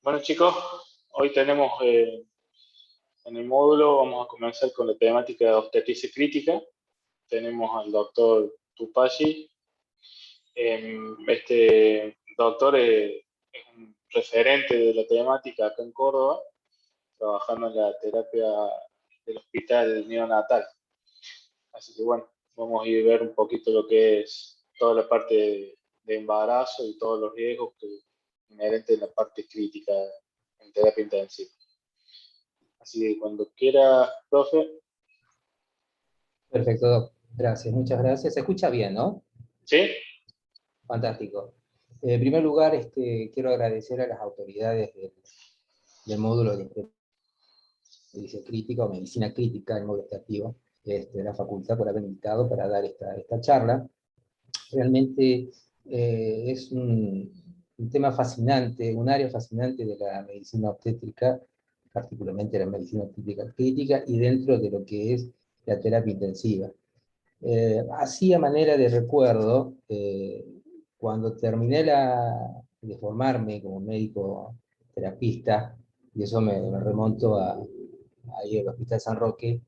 Bueno chicos, hoy tenemos en el módulo, vamos a comenzar con la temática de obstetricia crítica. Tenemos al doctor Tupashi. Este doctor es un referente de la temática acá en Córdoba, trabajando en la terapia del hospital neonatal. Así que bueno, vamos a ir a ver un poquito lo que es toda la parte de embarazo y todos los riesgos que inherentes en la parte crítica en terapia intensiva. Así que cuando quiera, profe. Perfecto, Doc. Gracias, muchas gracias. Se escucha bien, ¿no? ¿Sí? Fantástico. En primer lugar, quiero agradecer a las autoridades del módulo de medicina crítica o medicina crítica, el módulo optativo, de la facultad por haber invitado para dar esta charla. Realmente es un tema fascinante, un área fascinante de la medicina obstétrica, particularmente la medicina obstétrica crítica, y dentro de lo que es la terapia intensiva. Así a manera de recuerdo, cuando terminé de formarme como médico terapista, y eso me remonto ahí al Hospital San Roque,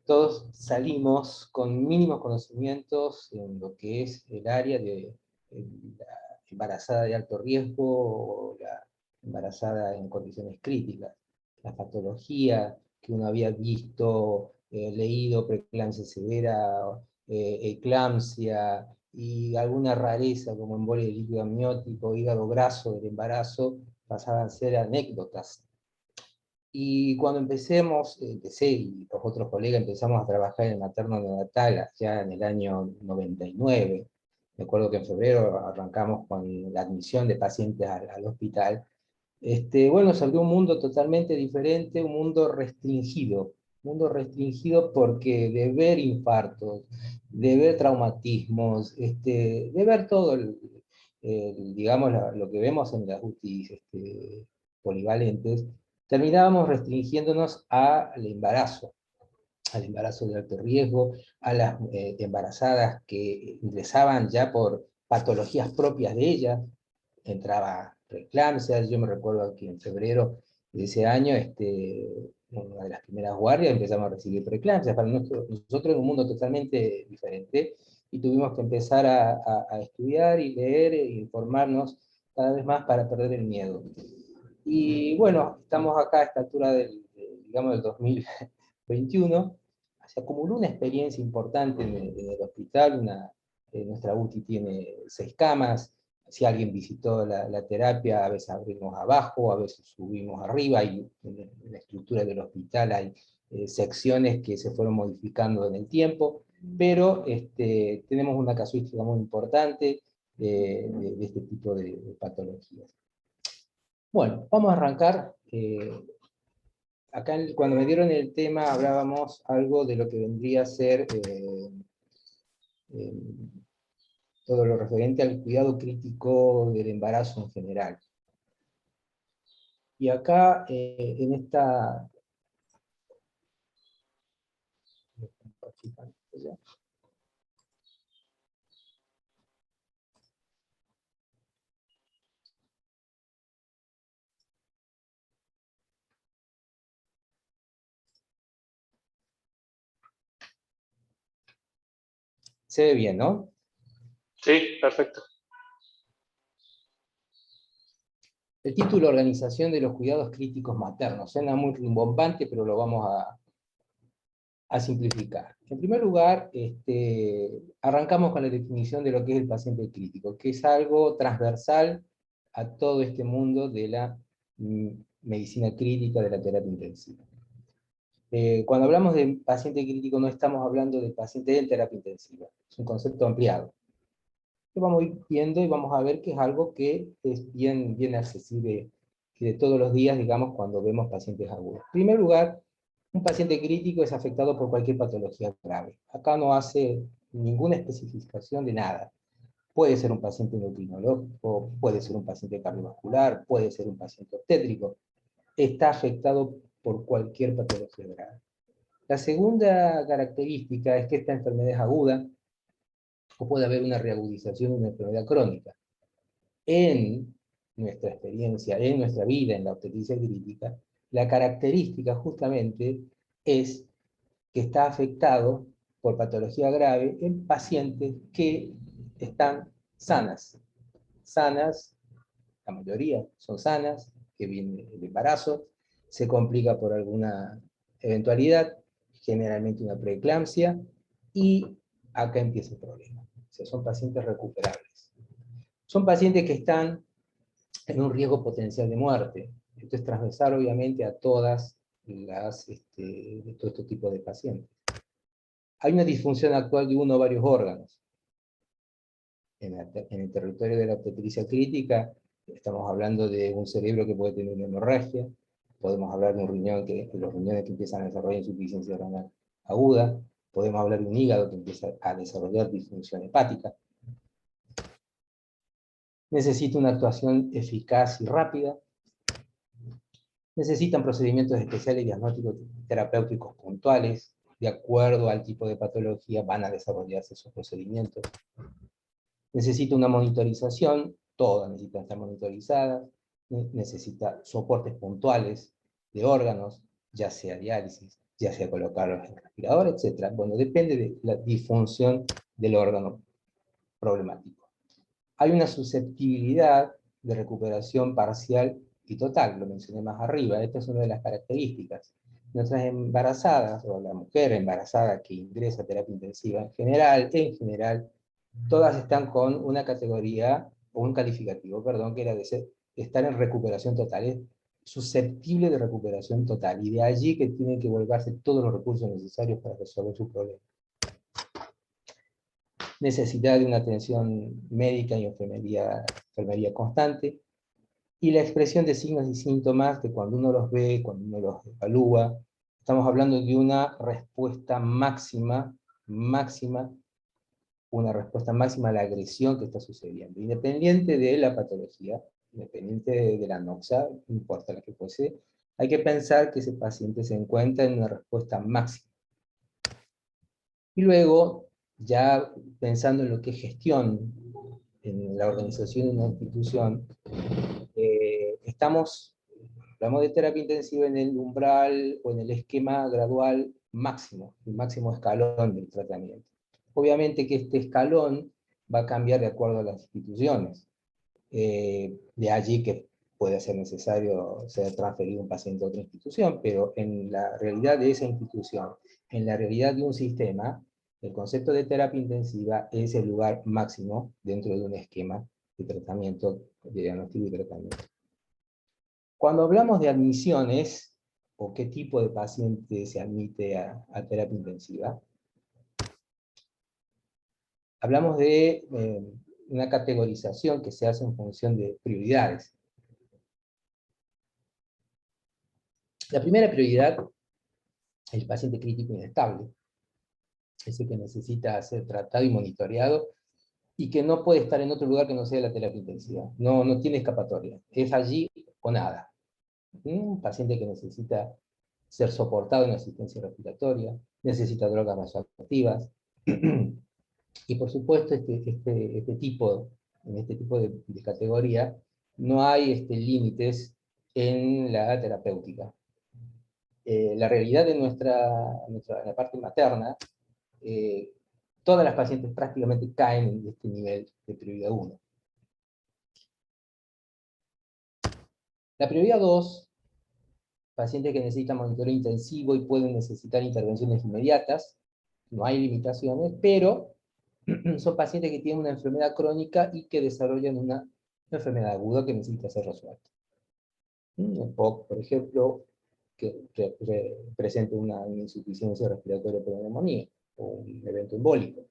todos salimos con mínimos conocimientos en lo que es el área de la embarazada de alto riesgo o la embarazada en condiciones críticas. La patología que uno había visto, leído, preeclampsia severa, eclampsia y alguna rareza como embolia de líquido amniótico, hígado graso del embarazo, pasaban a ser anécdotas. Y cuando empecé y los otros colegas empezamos a trabajar en el materno neonatal ya en el año 99, me acuerdo que en febrero arrancamos con la admisión de pacientes al hospital. Bueno, se abrió un mundo totalmente diferente, un mundo restringido porque de ver infartos, de ver traumatismos, de ver todo, digamos, lo que vemos en las UTIs polivalentes, terminábamos restringiéndonos al embarazo de alto riesgo, a las embarazadas que ingresaban ya por patologías propias de ellas, entraba preeclampsia. Yo me recuerdo que en febrero de ese año, una de las primeras guardias, empezamos a recibir preeclampsia. Para nosotros era un mundo totalmente diferente, y tuvimos que empezar a estudiar y leer e informarnos cada vez más para perder el miedo. Y bueno, estamos acá a esta altura digamos, del 2021. Se acumuló una experiencia importante en el hospital. Nuestra UTI tiene 6 camas. Si alguien visitó la terapia, a veces abrimos abajo, a veces subimos arriba, y en la estructura del hospital hay secciones que se fueron modificando en el tiempo, pero tenemos una casuística muy importante de este tipo de patologías. Bueno, vamos a arrancar. Acá cuando me dieron el tema hablábamos algo de lo que vendría a ser eh, todo lo referente al cuidado crítico del embarazo en general. Y acá en esta... Se ve bien, ¿no? Sí, perfecto. El título, Organización de los Cuidados Críticos Maternos, suena muy rimbombante, pero lo vamos a simplificar. En primer lugar, arrancamos con la definición de lo que es el paciente crítico, que es algo transversal a todo este mundo de la medicina crítica, de la terapia intensiva. Cuando hablamos de paciente crítico no estamos hablando de paciente en terapia intensiva, es un concepto ampliado. Lo vamos a ir viendo y vamos a ver que es algo que es bien accesible de todos los días, digamos, cuando vemos pacientes agudos. En primer lugar, un paciente crítico es afectado por cualquier patología grave. Acá no hace ninguna especificación de nada. Puede ser un paciente endocrinológico, puede ser un paciente cardiovascular, puede ser un paciente obstétrico. Está afectado por cualquier patología grave. La segunda característica es que esta enfermedad es aguda, o puede haber una reagudización de una enfermedad crónica. En nuestra experiencia, en nuestra vida, en la obstetricia crítica, la característica justamente es que está afectado por patología grave en pacientes que están sanas. Sanas, la mayoría son sanas, que viene el embarazo, se complica por alguna eventualidad, generalmente una preeclampsia, y acá empieza el problema. O sea, son pacientes recuperables. Son pacientes que están en un riesgo potencial de muerte. Esto es transversal, obviamente, a todas las, todo este tipo de pacientes. Hay una disfunción actual de uno o varios órganos. En el territorio de la obstetricia crítica, estamos hablando de un cerebro que puede tener una hemorragia, podemos hablar de un riñón, los riñones que empiezan a desarrollar insuficiencia renal aguda, podemos hablar de un hígado que empieza a desarrollar disfunción hepática. Necesita una actuación eficaz y rápida. Necesitan procedimientos especiales y diagnósticos terapéuticos puntuales. De acuerdo al tipo de patología van a desarrollarse esos procedimientos. Necesita una monitorización, todas necesitan estar monitorizadas. Necesita soportes puntuales de órganos, ya sea diálisis, ya sea colocarlos en el respirador, etc. Bueno, depende de la disfunción del órgano problemático. Hay una susceptibilidad de recuperación parcial y total, lo mencioné más arriba. Esta es una de las características. Nuestras embarazadas, o la mujer embarazada que ingresa a terapia intensiva en general, todas están con una categoría, o un calificativo, perdón, que era de estar en recuperación total, es susceptible de recuperación total, y de allí que tienen que volverse todos los recursos necesarios para resolver su problema. Necesidad de una atención médica y enfermería constante, y la expresión de signos y síntomas que cuando uno los ve, cuando uno los evalúa, estamos hablando de una respuesta máxima, una respuesta máxima a la agresión que está sucediendo, independiente de la patología, independiente de la noxa, no importa la que posee, hay que pensar que ese paciente se encuentra en una respuesta máxima. Y luego, ya pensando en lo que es gestión, en la organización de una institución, hablamos de terapia intensiva en el umbral o en el esquema gradual máximo, el máximo escalón del tratamiento. Obviamente que este escalón va a cambiar de acuerdo a las instituciones. De allí que puede ser necesario ser transferido un paciente a otra institución, pero en la realidad de esa institución, en la realidad de un sistema, el concepto de terapia intensiva es el lugar máximo dentro de un esquema de tratamiento, de diagnóstico y tratamiento. Cuando hablamos de admisiones, o qué tipo de paciente se admite a terapia intensiva, hablamos de una categorización que se hace en función de prioridades. La primera prioridad es el paciente crítico inestable, ese que necesita ser tratado y monitoreado, y que no puede estar en otro lugar que no sea la terapia intensiva. No tiene escapatoria, es allí o nada. Un paciente que necesita ser soportado en asistencia respiratoria, necesita drogas vasoactivas, y por supuesto en este tipo de categoría no hay límites en la terapéutica. La realidad de la parte materna, todas las pacientes prácticamente caen en este nivel de prioridad 1. La prioridad 2, pacientes que necesitan monitoreo intensivo y pueden necesitar intervenciones inmediatas, no hay limitaciones, pero son pacientes que tienen una enfermedad crónica y que desarrollan una enfermedad aguda que necesita ser resuelta. El POC, por ejemplo, que presenta una insuficiencia respiratoria por neumonía, o un evento embólico.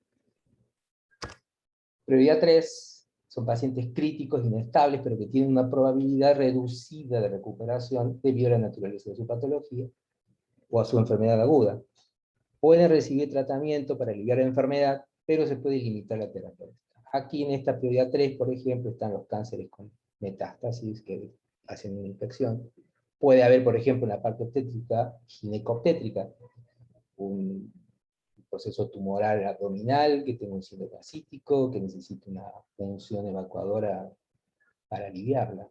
Prioridad 3 son pacientes críticos, inestables, pero que tienen una probabilidad reducida de recuperación debido a la naturaleza de su patología o a su enfermedad aguda. Pueden recibir tratamiento para aliviar la enfermedad, pero se puede limitar la terapia. Aquí en esta prioridad 3, por ejemplo, están los cánceres con metástasis que hacen una infección. Puede haber, por ejemplo, en la parte obstétrica, ginecobstétrica, un proceso tumoral abdominal que tenga un síndrome ascítico, que necesita una función evacuadora para aliviarla.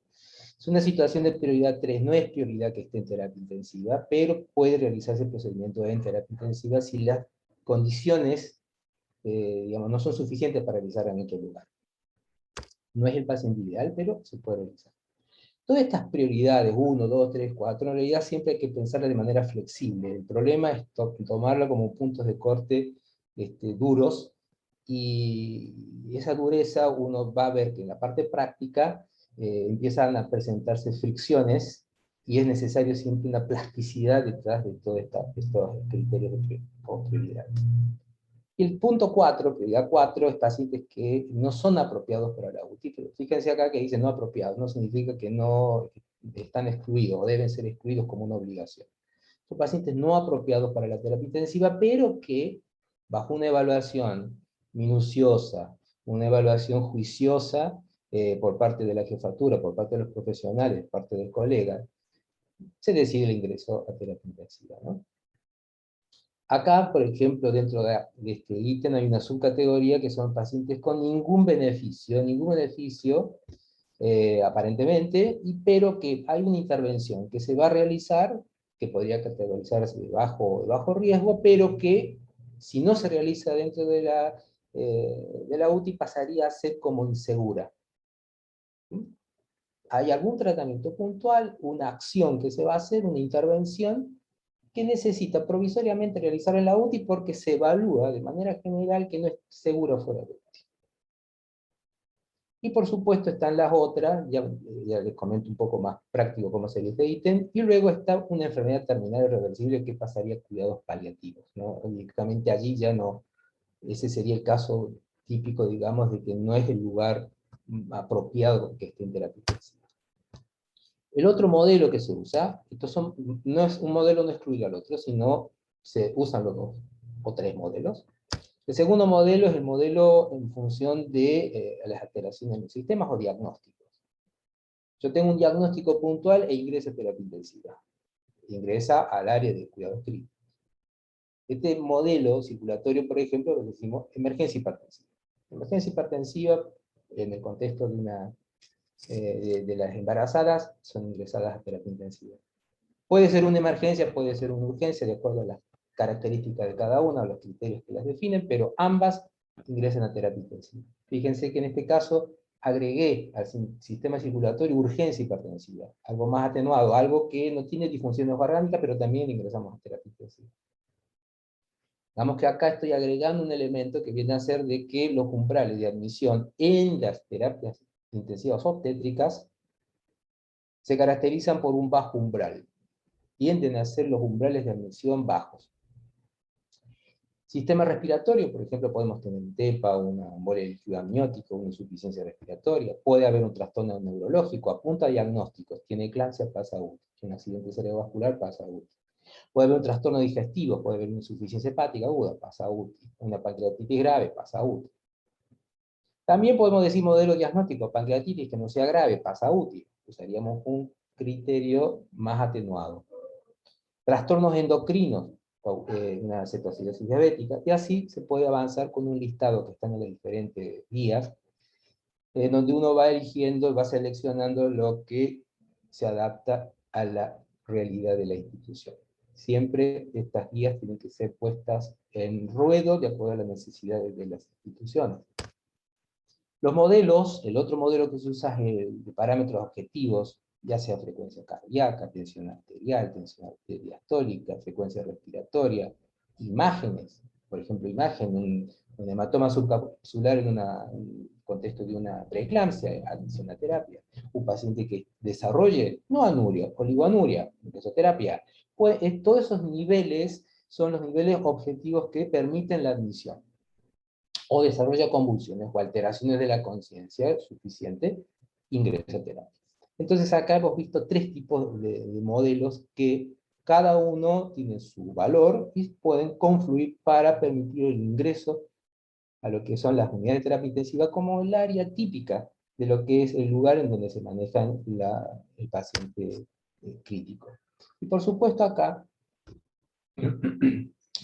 Es una situación de prioridad 3, no es prioridad que esté en terapia intensiva, pero puede realizarse el procedimiento en terapia intensiva si las condiciones, digamos, no son suficientes para realizarla en otro lugar. No es el paciente ideal, pero se puede realizar. Todas estas prioridades, 1, 2, 3, 4, en realidad siempre hay que pensarlas de manera flexible. El problema es tomarla como puntos de corte duros, y esa dureza uno va a ver que en la parte práctica empiezan a presentarse fricciones, y es necesario siempre una plasticidad detrás de todos estos criterios de prioridad. Y el punto 4, prioridad 4, es pacientes que no son apropiados para la UTI. Pero fíjense acá que dice no apropiados, no significa que no están excluidos o deben ser excluidos como una obligación. Son pacientes no apropiados para la terapia intensiva, pero que bajo una evaluación minuciosa, una evaluación juiciosa por parte de la jefatura, por parte de los profesionales, por parte del colega, se decide el ingreso a terapia intensiva, ¿no? Acá, por ejemplo, dentro de este ítem hay una subcategoría que son pacientes con ningún beneficio aparentemente, pero que hay una intervención que se va a realizar, que podría categorizarse de bajo riesgo, pero que si no se realiza dentro de la UTI pasaría a ser como insegura. Hay algún tratamiento puntual, una acción que se va a hacer, una intervención, que necesita provisoriamente realizar en la UTI porque se evalúa de manera general que no es seguro fuera de UTI. Y por supuesto están las otras, ya les comento un poco más práctico cómo sería este ítem, y luego está una enfermedad terminal irreversible que pasaría a cuidados paliativos, ¿no? Únicamente allí ya no, ese sería el caso típico, digamos, de que no es el lugar apropiado que esté en terapia intensiva. El otro modelo que se usa, no es un modelo, no excluye al otro, sino se usan los dos o tres modelos. El segundo modelo es el modelo en función de las alteraciones en los sistemas o diagnósticos. Yo tengo un diagnóstico puntual e ingreso a terapia intensiva. Ingresa al área de cuidados críticos. Este modelo circulatorio, por ejemplo, lo decimos emergencia hipertensiva. Emergencia hipertensiva, en el contexto de las embarazadas, son ingresadas a terapia intensiva. Puede ser una emergencia, puede ser una urgencia, de acuerdo a las características de cada una, a los criterios que las definen, pero ambas ingresan a terapia intensiva. Fíjense que en este caso agregué al sistema circulatorio urgencia hipertensiva, algo más atenuado, algo que no tiene disfunciones orgánicas, pero también ingresamos a terapia intensiva. Digamos que acá estoy agregando un elemento que viene a ser de que los umbrales de admisión en las terapias intensivas obstétricas se caracterizan por un bajo umbral. Tienden a ser los umbrales de admisión bajos. Sistema respiratorio, por ejemplo, podemos tener un TEPA, una embolia líquido amniótico, una insuficiencia respiratoria, puede haber un trastorno neurológico, apunta a diagnósticos, tiene eclampsia, pasa a UTI, tiene un accidente cerebrovascular, pasa a UTI. Puede haber un trastorno digestivo, puede haber una insuficiencia hepática aguda, pasa a UTI, una pancreatitis grave, pasa a UTI. También podemos decir modelo diagnóstico, pancreatitis que no sea grave, pasa a UTI, usaríamos un criterio más atenuado. Trastornos endocrinos, una cetoacidosis diabética, y así se puede avanzar con un listado que está en las diferentes guías, donde uno va eligiendo, va seleccionando lo que se adapta a la realidad de la institución. Siempre estas guías tienen que ser puestas en ruedo de acuerdo a las necesidades de las instituciones. Los modelos, el otro modelo que se usa es el de parámetros objetivos, ya sea frecuencia cardíaca, tensión arterial, tensión diastólica, frecuencia respiratoria, imágenes, por ejemplo, un hematoma subcapsular en un contexto de una preeclampsia, atención a terapia, un paciente que desarrolle no anuria, oligoanuria, mesoterapia, pues todos esos niveles son los niveles objetivos que permiten la admisión, o desarrolla convulsiones o alteraciones de la conciencia suficiente, ingresa a terapia. Entonces acá hemos visto tres tipos de modelos que cada uno tiene su valor y pueden confluir para permitir el ingreso a lo que son las unidades de terapia intensiva como el área típica de lo que es el lugar en donde se maneja el paciente crítico. Y por supuesto acá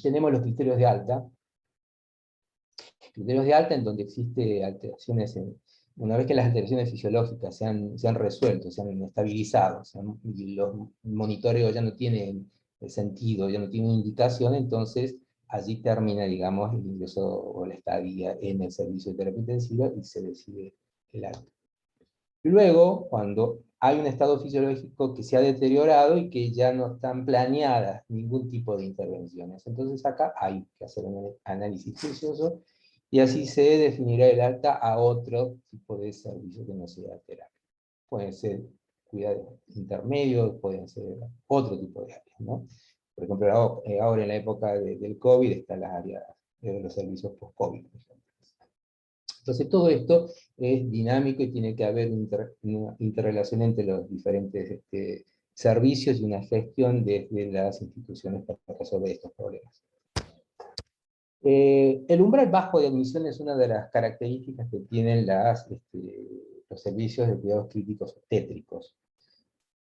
tenemos los criterios de alta, criterios de alta en donde existe alteraciones una vez que las alteraciones fisiológicas se han resuelto, se han estabilizado, y los monitoreos ya no tienen sentido, ya no tienen indicación, entonces allí termina, digamos, el ingreso o la estadía en el servicio de terapia intensiva y se decide el alta. Luego, cuando hay un estado fisiológico que se ha deteriorado y que ya no están planeadas ningún tipo de intervenciones, entonces acá hay que hacer un análisis juicioso y así se definirá el alta a otro tipo de servicio que no sea terapia. Pueden ser cuidados intermedios, pueden ser otro tipo de áreas, ¿no? Por ejemplo, ahora en la época del COVID están las áreas de los servicios post-COVID, por ejemplo. Entonces todo esto es dinámico y tiene que haber una interrelación entre los diferentes servicios y una gestión desde las instituciones para resolver estos problemas. El umbral bajo de admisión es una de las características que tienen los servicios de cuidados críticos obstétricos,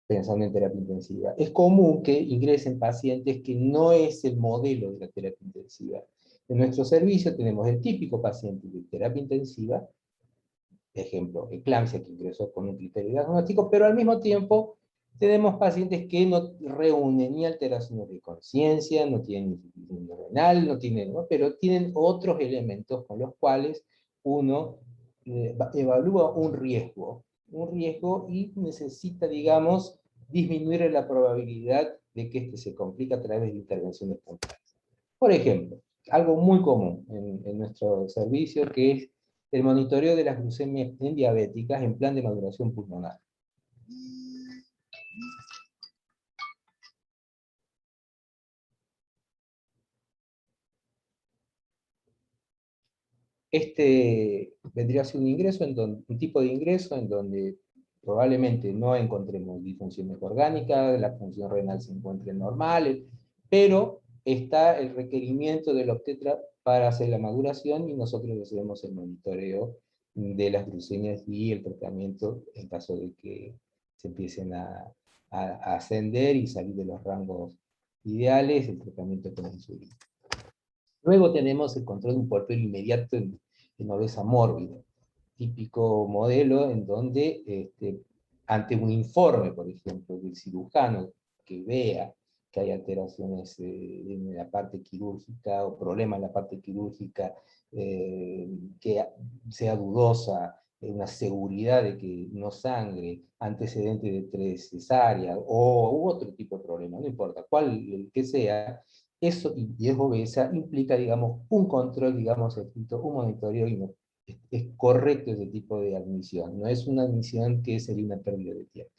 pensando en terapia intensiva. Es común que ingresen pacientes que no es el modelo de la terapia intensiva. En nuestro servicio tenemos el típico paciente de terapia intensiva, ejemplo, eclampsia, que ingresó con un criterio diagnóstico, pero al mismo tiempo tenemos pacientes que no reúnen ni alteraciones de conciencia, no tienen insuficiencia renal, no tienen, ¿no? Pero tienen otros elementos con los cuales uno evalúa un riesgo y necesita, digamos, disminuir la probabilidad de que este se complique a través de intervenciones puntuales. Por ejemplo, algo muy común en nuestro servicio, que es el monitoreo de las glucemias en diabéticas en plan de maduración pulmonar. Este vendría a ser un ingreso, un tipo de ingreso en donde probablemente no encontremos disfunciones orgánicas, la función renal se encuentre normal, pero está el requerimiento del obstetra para hacer la maduración y nosotros hacemos el monitoreo de las glucemias y el tratamiento en caso de que se empiecen a ascender y salir de los rangos ideales, el tratamiento con insulina. Luego tenemos el control de un portfolio inmediato en obesa mórbida, típico modelo en donde ante un informe, por ejemplo, del cirujano que vea que hay alteraciones en la parte quirúrgica o problemas en la parte quirúrgica, que sea dudosa, una seguridad de que no sangre, antecedente de 3 cesáreas u otro tipo de problema, no importa cuál el que sea, eso, y es obesa, implica, digamos, un control, digamos, un monitoreo, y es correcto ese tipo de admisión. No es una admisión que sería una pérdida de tiempo.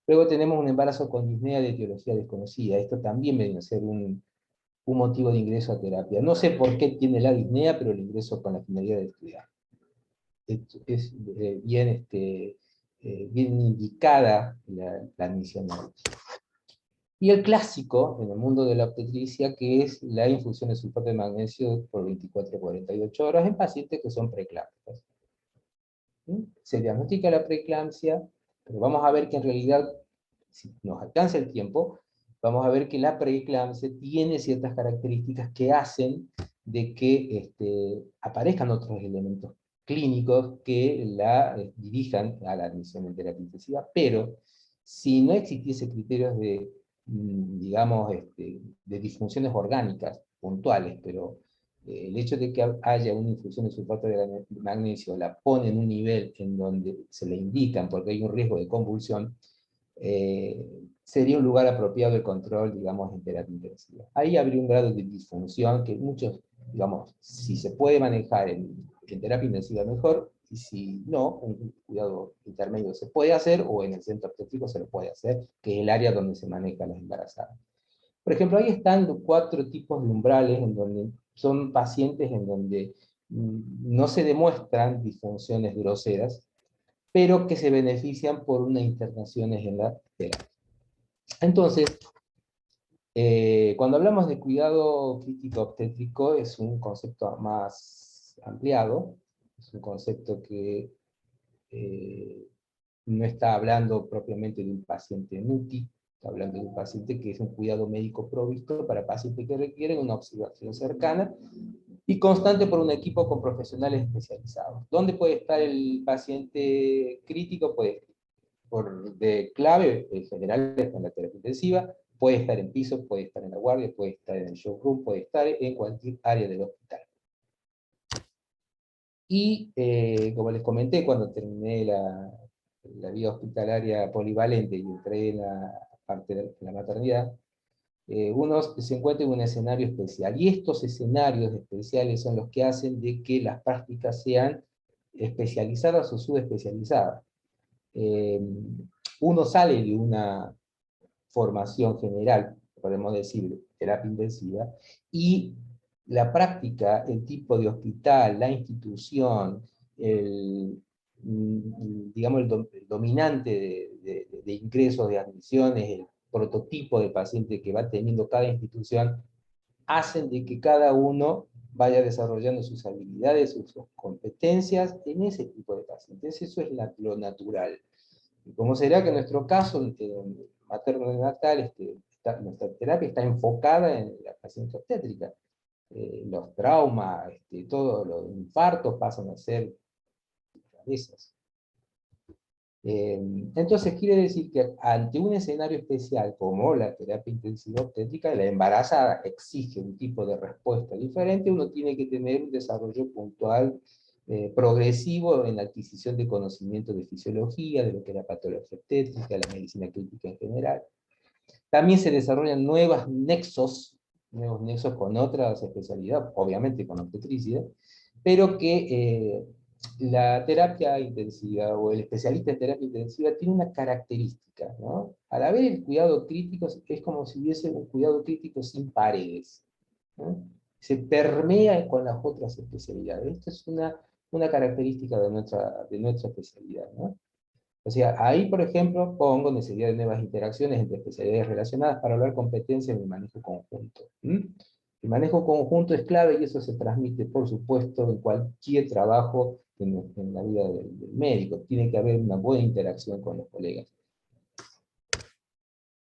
Luego tenemos un embarazo con disnea de etiología desconocida. Esto también viene a ser un motivo de ingreso a terapia. No sé por qué tiene la disnea, pero el ingreso con la finalidad de estudiar. Es bien indicada la admisión. Y el clásico en el mundo de la obstetricia, que es la infusión de sulfato de magnesio por 24 a 48 horas en pacientes que son preeclámpticos. Se diagnostica la preeclampsia, pero vamos a ver que en realidad, si nos alcanza el tiempo, vamos a ver que la preeclampsia tiene ciertas características que hacen de que aparezcan otros elementos clínicos que la dirijan a la admisión en terapia intensiva, pero si no existiese criterios de, digamos, de disfunciones orgánicas puntuales, pero el hecho de que haya una infusión de sulfato de magnesio la pone en un nivel en donde se le indican porque hay un riesgo de convulsión, sería un lugar apropiado de control, digamos, en terapia intensiva. Ahí habría un grado de disfunción que muchos, digamos, si se puede manejar en terapia intensiva mejor, y si no, un cuidado intermedio se puede hacer, o en el centro obstétrico se lo puede hacer, que es el área donde se maneja a las embarazadas. Por ejemplo, ahí están los 4 tipos de umbrales, en donde son pacientes en donde no se demuestran disfunciones groseras, pero que se benefician por una internación en la terapia. Entonces, cuando hablamos de cuidado crítico obstétrico, es un concepto más ampliado, es un concepto que no está hablando propiamente de un paciente NUCI, está hablando de un paciente que es un cuidado médico provisto para pacientes que requieren una observación cercana y constante por un equipo con profesionales especializados. ¿Dónde puede estar el paciente crítico? Puede, de clave, en general, está en la terapia intensiva, puede estar en piso, puede estar en la guardia, puede estar en el showroom, puede estar en cualquier área del hospital. Y, como les comenté, cuando terminé la vida hospitalaria polivalente y entré en la parte de la maternidad, uno se encuentra en un escenario especial, y estos escenarios especiales son los que hacen de que las prácticas sean especializadas o subespecializadas. Uno sale de una formación general, podemos decir, terapia intensiva, y la práctica, el tipo de hospital, la institución, digamos, el dominante de ingresos, de admisiones, el prototipo de paciente que va teniendo cada institución, hacen de que cada uno vaya desarrollando sus habilidades, sus competencias en ese tipo de pacientes. Eso es lo natural. Y como será que en nuestro caso, materno-neonatal, nuestra terapia está enfocada en la paciente obstétrica. Los traumas, todos los infartos pasan a ser cabezas. Entonces quiere decir que ante un escenario especial como la terapia intensiva obstétrica, la embarazada exige un tipo de respuesta diferente, uno tiene que tener un desarrollo puntual, progresivo en la adquisición de conocimiento de fisiología, de lo que es la patología obstétrica, la medicina crítica en general. También se desarrollan nuevos nexos con otras especialidades, obviamente con obstetricia, pero que la terapia intensiva o el especialista en terapia intensiva tiene una característica, ¿no? Al haber el cuidado crítico, es como si hubiese un cuidado crítico sin paredes, ¿no? Se permea con las otras especialidades. Esto es una característica de nuestra especialidad, ¿no? O sea, ahí, por ejemplo, pongo necesidad de nuevas interacciones entre especialidades relacionadas para hablar competencia en el manejo conjunto. El manejo conjunto es clave y eso se transmite, por supuesto, en cualquier trabajo en la vida del médico. Tiene que haber una buena interacción con los colegas.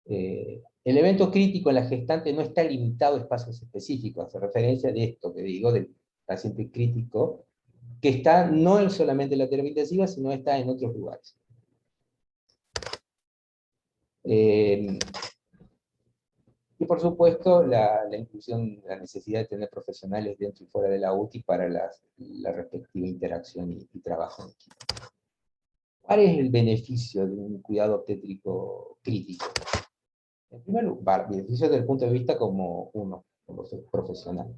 El evento crítico en la gestante no está limitado a espacios específicos, hace referencia de esto que digo, del paciente crítico, que está no solamente en la terapia intensiva, sino está en otros lugares. Y por supuesto, la inclusión, la necesidad de tener profesionales dentro y fuera de la UTI para la respectiva interacción y trabajo en equipo. ¿Cuál es el beneficio de un cuidado obstétrico crítico? En primer lugar, beneficio desde el punto de vista como profesional.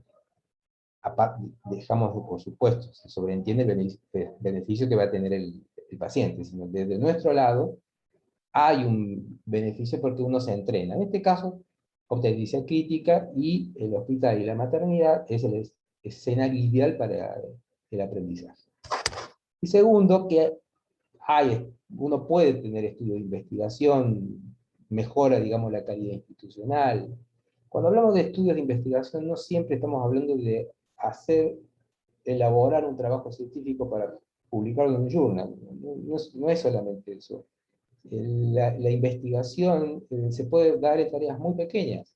Aparte, dejamos, por supuesto, se sobreentiende el beneficio que va a tener el paciente, sino desde nuestro lado hay un beneficio porque uno se entrena. En este caso, obstetricia crítica, y el hospital y la maternidad es el escenario ideal para el aprendizaje. Y segundo, que uno puede tener estudios de investigación, mejora, digamos, la calidad institucional. Cuando hablamos de estudios de investigación, no siempre estamos hablando de elaborar un trabajo científico para publicarlo en un journal. No es solamente eso. La investigación se puede dar en tareas muy pequeñas.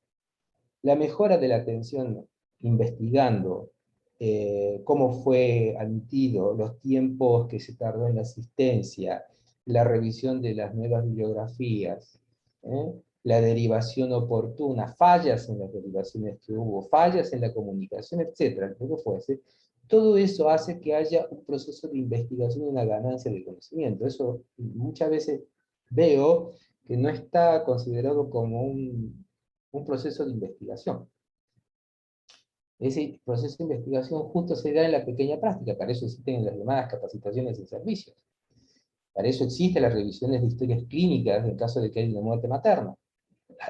La mejora de la atención investigando cómo fue admitido, los tiempos que se tardó en la asistencia, la revisión de las nuevas bibliografías, la derivación oportuna, fallas en las derivaciones que hubo, fallas en la comunicación, etcétera, lo que fuese. Todo eso hace que haya un proceso de investigación y una ganancia de conocimiento. Eso muchas veces veo que no está considerado como un proceso de investigación. Ese proceso de investigación justo se da en la pequeña práctica, para eso existen las llamadas capacitaciones en servicios. Para eso existen las revisiones de historias clínicas en caso de que haya una muerte materna.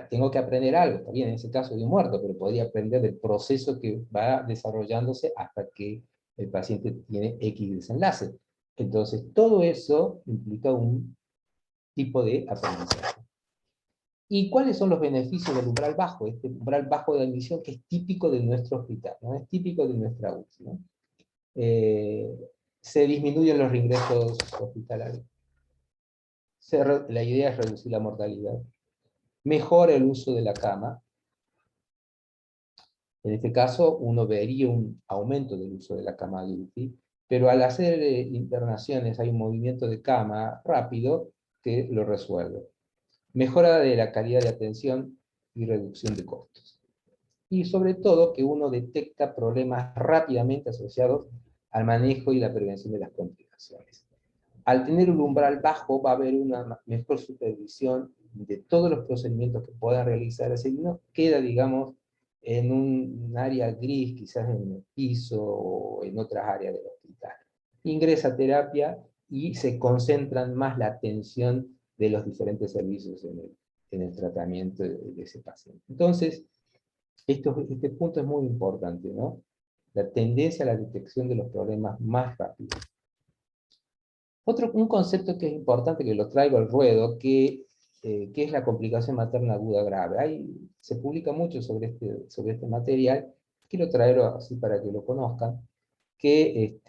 Tengo que aprender algo, está bien, en ese caso de un muerto, pero podría aprender del proceso que va desarrollándose hasta que el paciente tiene X desenlace. Entonces, todo eso implica un tipo de aprendizaje. ¿Y cuáles son los beneficios del umbral bajo? Este umbral bajo de admisión que es típico de nuestro hospital, ¿no? Es típico de nuestra UCI, ¿no? Se disminuyen los reingresos hospitalarios. La idea es reducir la mortalidad. Mejora el uso de la cama. En este caso, uno vería un aumento del uso de la cama UTI, pero al hacer internaciones hay un movimiento de cama rápido que lo resuelve. Mejora de la calidad de atención y reducción de costos. Y sobre todo que uno detecta problemas rápidamente asociados al manejo y la prevención de las complicaciones. Al tener un umbral bajo va a haber una mejor supervisión de todos los procedimientos que puedan realizarse y no queda, digamos, en un área gris, quizás en el piso o en otras áreas del hospital. Ingresa a terapia y se concentran más la atención de los diferentes servicios en el tratamiento de ese paciente. Entonces, este punto es muy importante, ¿no? La tendencia a la detección de los problemas más rápido. Un concepto que es importante, que lo traigo al ruedo, que es la complicación materna aguda grave. Se publica mucho sobre este material, quiero traerlo así para que lo conozcan, que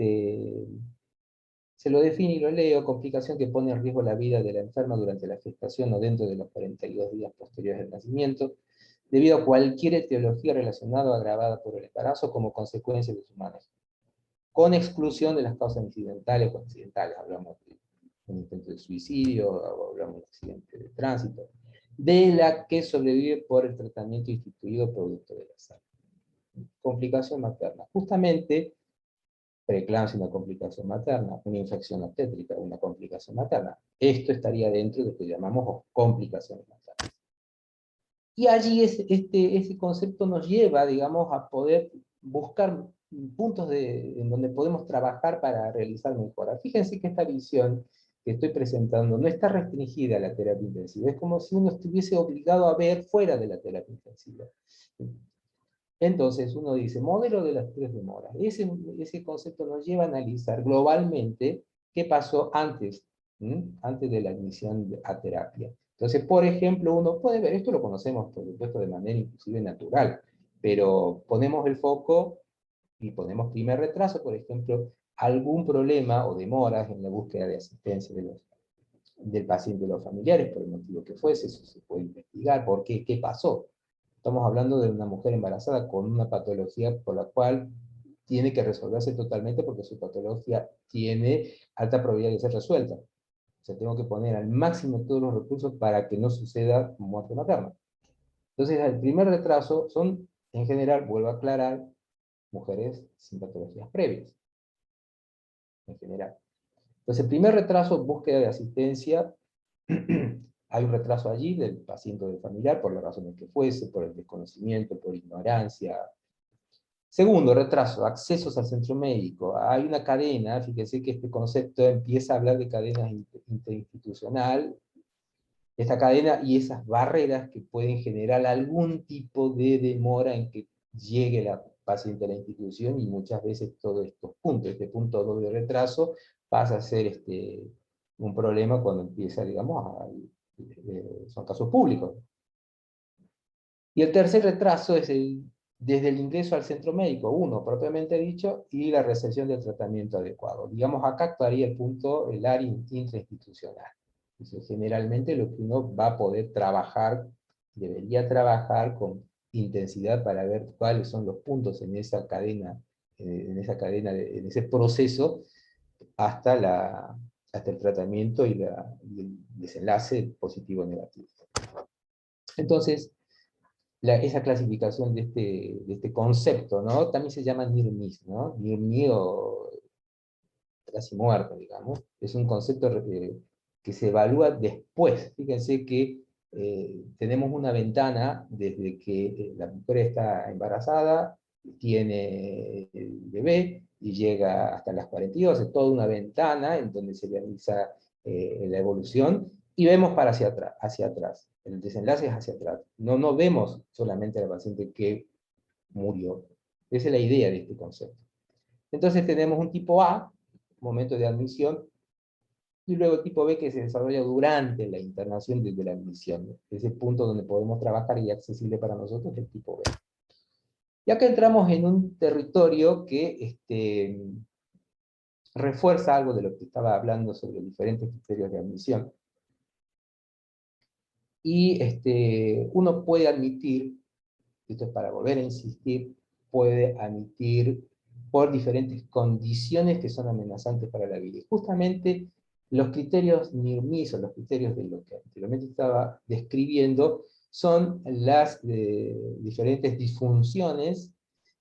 se lo define y lo leo: complicación que pone en riesgo la vida de la enferma durante la gestación o dentro de los 42 días posteriores al nacimiento, debido a cualquier etiología relacionada o agravada por el embarazo como consecuencia de su manejo, con exclusión de las causas incidentales o accidentales. Hablamos de un intento de suicidio, o hablamos de un accidente de tránsito, de la que sobrevive por el tratamiento instituido producto de la salud. Complicación materna. Justamente, preeclampsia, una complicación materna; una infección obstétrica, una complicación materna. Esto estaría dentro de lo que llamamos complicaciones maternas. Y allí ese concepto nos lleva, digamos, a poder buscar puntos en donde podemos trabajar para realizar mejoras. Fíjense que esta visión que estoy presentando no está restringida a la terapia intensiva. Es como si uno estuviese obligado a ver fuera de la terapia intensiva. Entonces uno dice, modelo de las 3 demoras. Ese concepto nos lleva a analizar globalmente qué pasó antes de la admisión a terapia. Entonces, por ejemplo, uno puede ver, esto lo conocemos, por supuesto, de manera inclusive natural, pero ponemos el foco y ponemos primer retraso, por ejemplo, algún problema o demoras en la búsqueda de asistencia del paciente y los familiares, por el motivo que fuese. Eso se puede investigar, ¿por qué? ¿Qué pasó? Estamos hablando de una mujer embarazada con una patología por la cual tiene que resolverse totalmente, porque su patología tiene alta probabilidad de ser resuelta. O sea, tengo que poner al máximo todos los recursos para que no suceda muerte materna. Entonces, el primer retraso son, en general, vuelvo a aclarar, mujeres sin patologías previas, en general. Entonces, el primer retraso, búsqueda de asistencia. Hay un retraso allí del paciente o del familiar, por las razones que fuese, por el desconocimiento, por ignorancia. Segundo retraso, accesos al centro médico. Hay una cadena, fíjense que este concepto empieza a hablar de cadenas interinstitucional, esta cadena y esas barreras que pueden generar algún tipo de demora en que llegue la paciente a la institución, y muchas veces todos estos puntos, este punto doble retraso, pasa a ser un problema cuando empieza, digamos, son casos públicos. Y el tercer retraso es desde el ingreso al centro médico, uno propiamente dicho, y la recepción del tratamiento adecuado. Digamos, acá actuaría el área intrainstitucional. Entonces, generalmente lo que uno va a poder trabajar, debería trabajar con intensidad para ver cuáles son los puntos en esa cadena, en ese proceso, hasta el tratamiento y el desenlace positivo o negativo. Entonces, esa clasificación de este concepto, ¿no? También se llama NIRMIS, ¿no? NIRMI, o casi muerto, digamos. Es un concepto que se evalúa después. Fíjense que tenemos una ventana desde que la mujer está embarazada, tiene el bebé y llega hasta las 42, es toda una ventana en donde se realiza la evolución, y vemos para hacia atrás. El desenlace es hacia atrás. No vemos solamente a la paciente que murió. Esa es la idea de este concepto. Entonces tenemos un tipo A, momento de admisión, y luego tipo B, que se desarrolla durante la internación desde la admisión. Ese punto donde podemos trabajar y accesible para nosotros es el tipo B. Y acá entramos en un territorio que refuerza algo de lo que estaba hablando sobre diferentes criterios de admisión. Y uno puede admitir, esto es para volver a insistir, puede admitir por diferentes condiciones que son amenazantes para la vida. Y justamente los criterios NIRMIS, o los criterios de lo que anteriormente estaba describiendo, son las diferentes disfunciones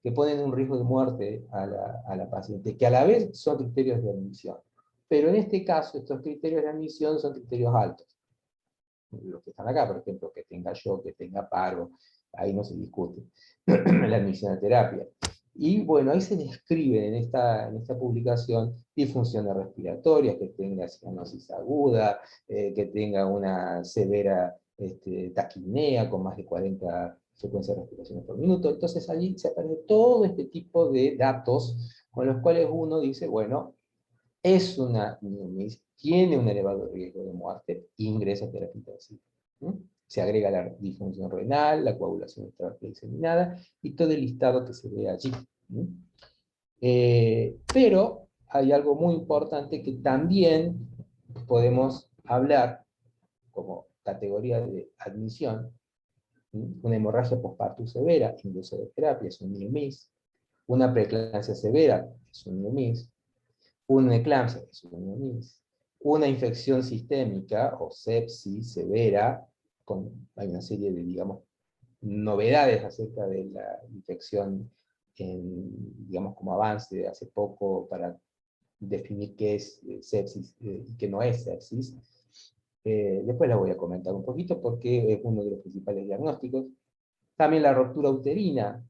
que ponen un riesgo de muerte a la paciente, que a la vez son criterios de admisión. Pero en este caso, estos criterios de admisión son criterios altos. Los que están acá, por ejemplo, que tenga shock, que tenga paro, ahí no se discute la admisión a terapia. Y bueno, ahí se describe en esta publicación disfunciones respiratorias, que tenga cianosis aguda, que tenga una severa taquipnea con más de 40 frecuencias de respiraciones por minuto. Entonces allí se aparece todo este tipo de datos con los cuales uno dice, bueno, es una NIRMIS, tiene un elevado riesgo de muerte, ingresa a terapia intensiva. Se agrega la disfunción renal, la coagulación extravascular diseminada y todo el listado que se ve allí. Pero hay algo muy importante que también podemos hablar como categoría de admisión. Una hemorragia postpartum severa, ingreso de terapia, es un NIRMIS. Una preeclampsia severa, es un NIRMIS. Una eclampsia, que es un NIRMIS, una infección sistémica o sepsis severa, hay una serie de, digamos, novedades acerca de la infección, digamos, como avance de hace poco para definir qué es sepsis y qué no es sepsis. Después la voy a comentar un poquito porque es uno de los principales diagnósticos. También la ruptura uterina,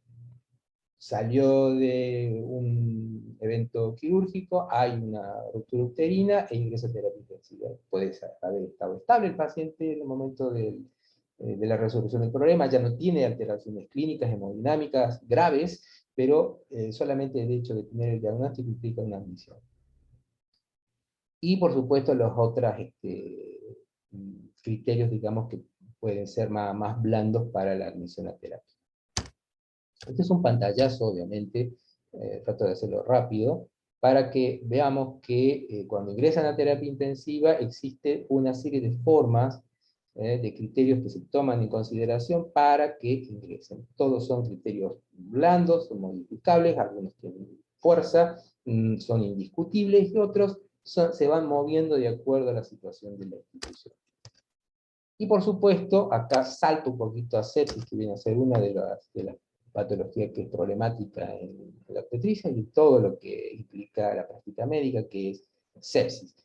salió de un evento quirúrgico, hay una ruptura uterina e ingresa a terapia intensiva. Puede haber estado estable el paciente en el momento de la resolución del problema, ya no tiene alteraciones clínicas, hemodinámicas graves, pero solamente el hecho de tener el diagnóstico implica una admisión. Y por supuesto los otros criterios, digamos, que pueden ser más blandos para la admisión a terapia. Este es un pantallazo, obviamente, trato de hacerlo rápido, para que veamos que cuando ingresan a terapia intensiva existe una serie de formas, de criterios que se toman en consideración para que ingresen. Todos son criterios blandos, son modificables, algunos tienen fuerza, son indiscutibles, y otros se van moviendo de acuerdo a la situación de la institución. Y por supuesto, acá salto un poquito a sepsis, que viene a ser una de las patología que es problemática en la obstetricia y todo lo que implica la práctica médica, que es sepsis.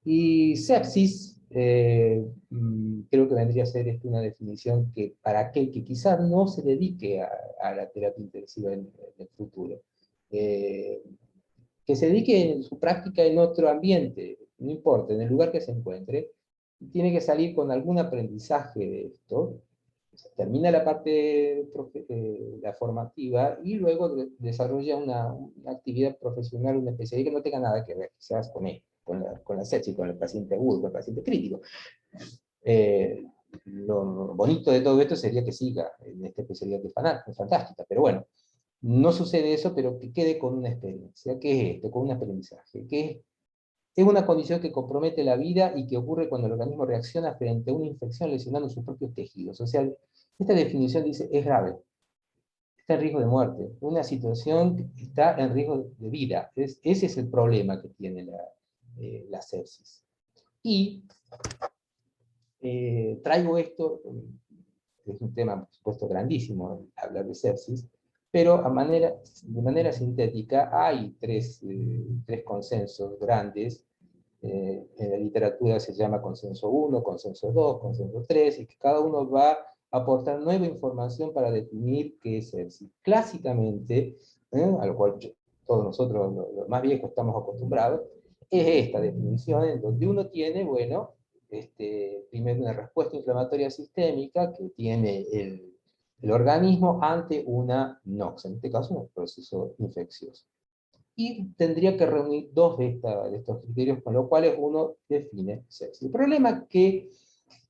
Y sepsis, creo que vendría a ser una definición que para aquel que quizás no se dedique a la terapia intensiva en el futuro, que se dedique en su práctica en otro ambiente, no importa, en el lugar que se encuentre, tiene que salir con algún aprendizaje de esto. Termina la parte la formativa y luego desarrolla una actividad profesional, una especialidad que no tenga nada que ver quizás con la sepsis, con el paciente agudo, con el paciente crítico. Lo bonito de todo esto sería que siga en esta especialidad que es fantástica, pero bueno, no sucede eso, pero que quede con una experiencia. ¿Qué es esto? Con un aprendizaje. ¿Qué es una condición que compromete la vida y que ocurre cuando el organismo reacciona frente a una infección lesionando sus propios tejidos? O sea, esta definición dice, es grave, está en riesgo de muerte, una situación que está en riesgo de vida. Ese es el problema que tiene la sepsis. Y traigo esto, es un tema, por supuesto, grandísimo, hablar de sepsis, pero de manera sintética hay tres consensos grandes. En la literatura se llama consenso 1, consenso 2, consenso 3, y que cada uno va a aportar nueva información para definir qué es sepsis. Clásicamente, a lo cual todos nosotros, los más viejos, estamos acostumbrados, es esta definición en donde uno tiene, bueno, primero una respuesta inflamatoria sistémica que tiene el organismo ante una NOX, en este caso un proceso infeccioso. Y tendría que reunir dos de estos criterios, con los cuales uno define sepsis. El problema es que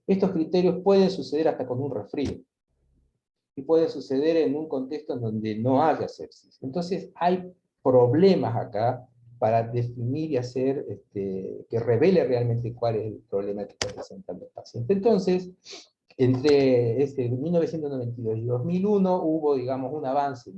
estos criterios pueden suceder hasta con un resfrío, y pueden suceder en un contexto en donde no haya sepsis. Entonces hay problemas acá para definir y hacer que revele realmente cuál es el problema que está presentando el paciente. Entonces, entre 1992 y 2001 hubo, digamos, un avance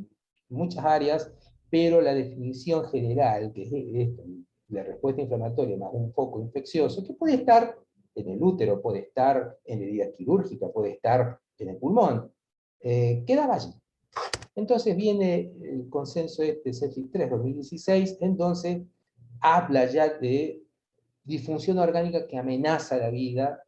muchas áreas, pero la definición general, que es esto, la respuesta inflamatoria más un foco infeccioso, que puede estar en el útero, puede estar en la herida quirúrgica, puede estar en el pulmón, quedaba allí. Entonces viene el consenso Sepsis 3 2016, entonces habla ya de disfunción orgánica que amenaza la vida,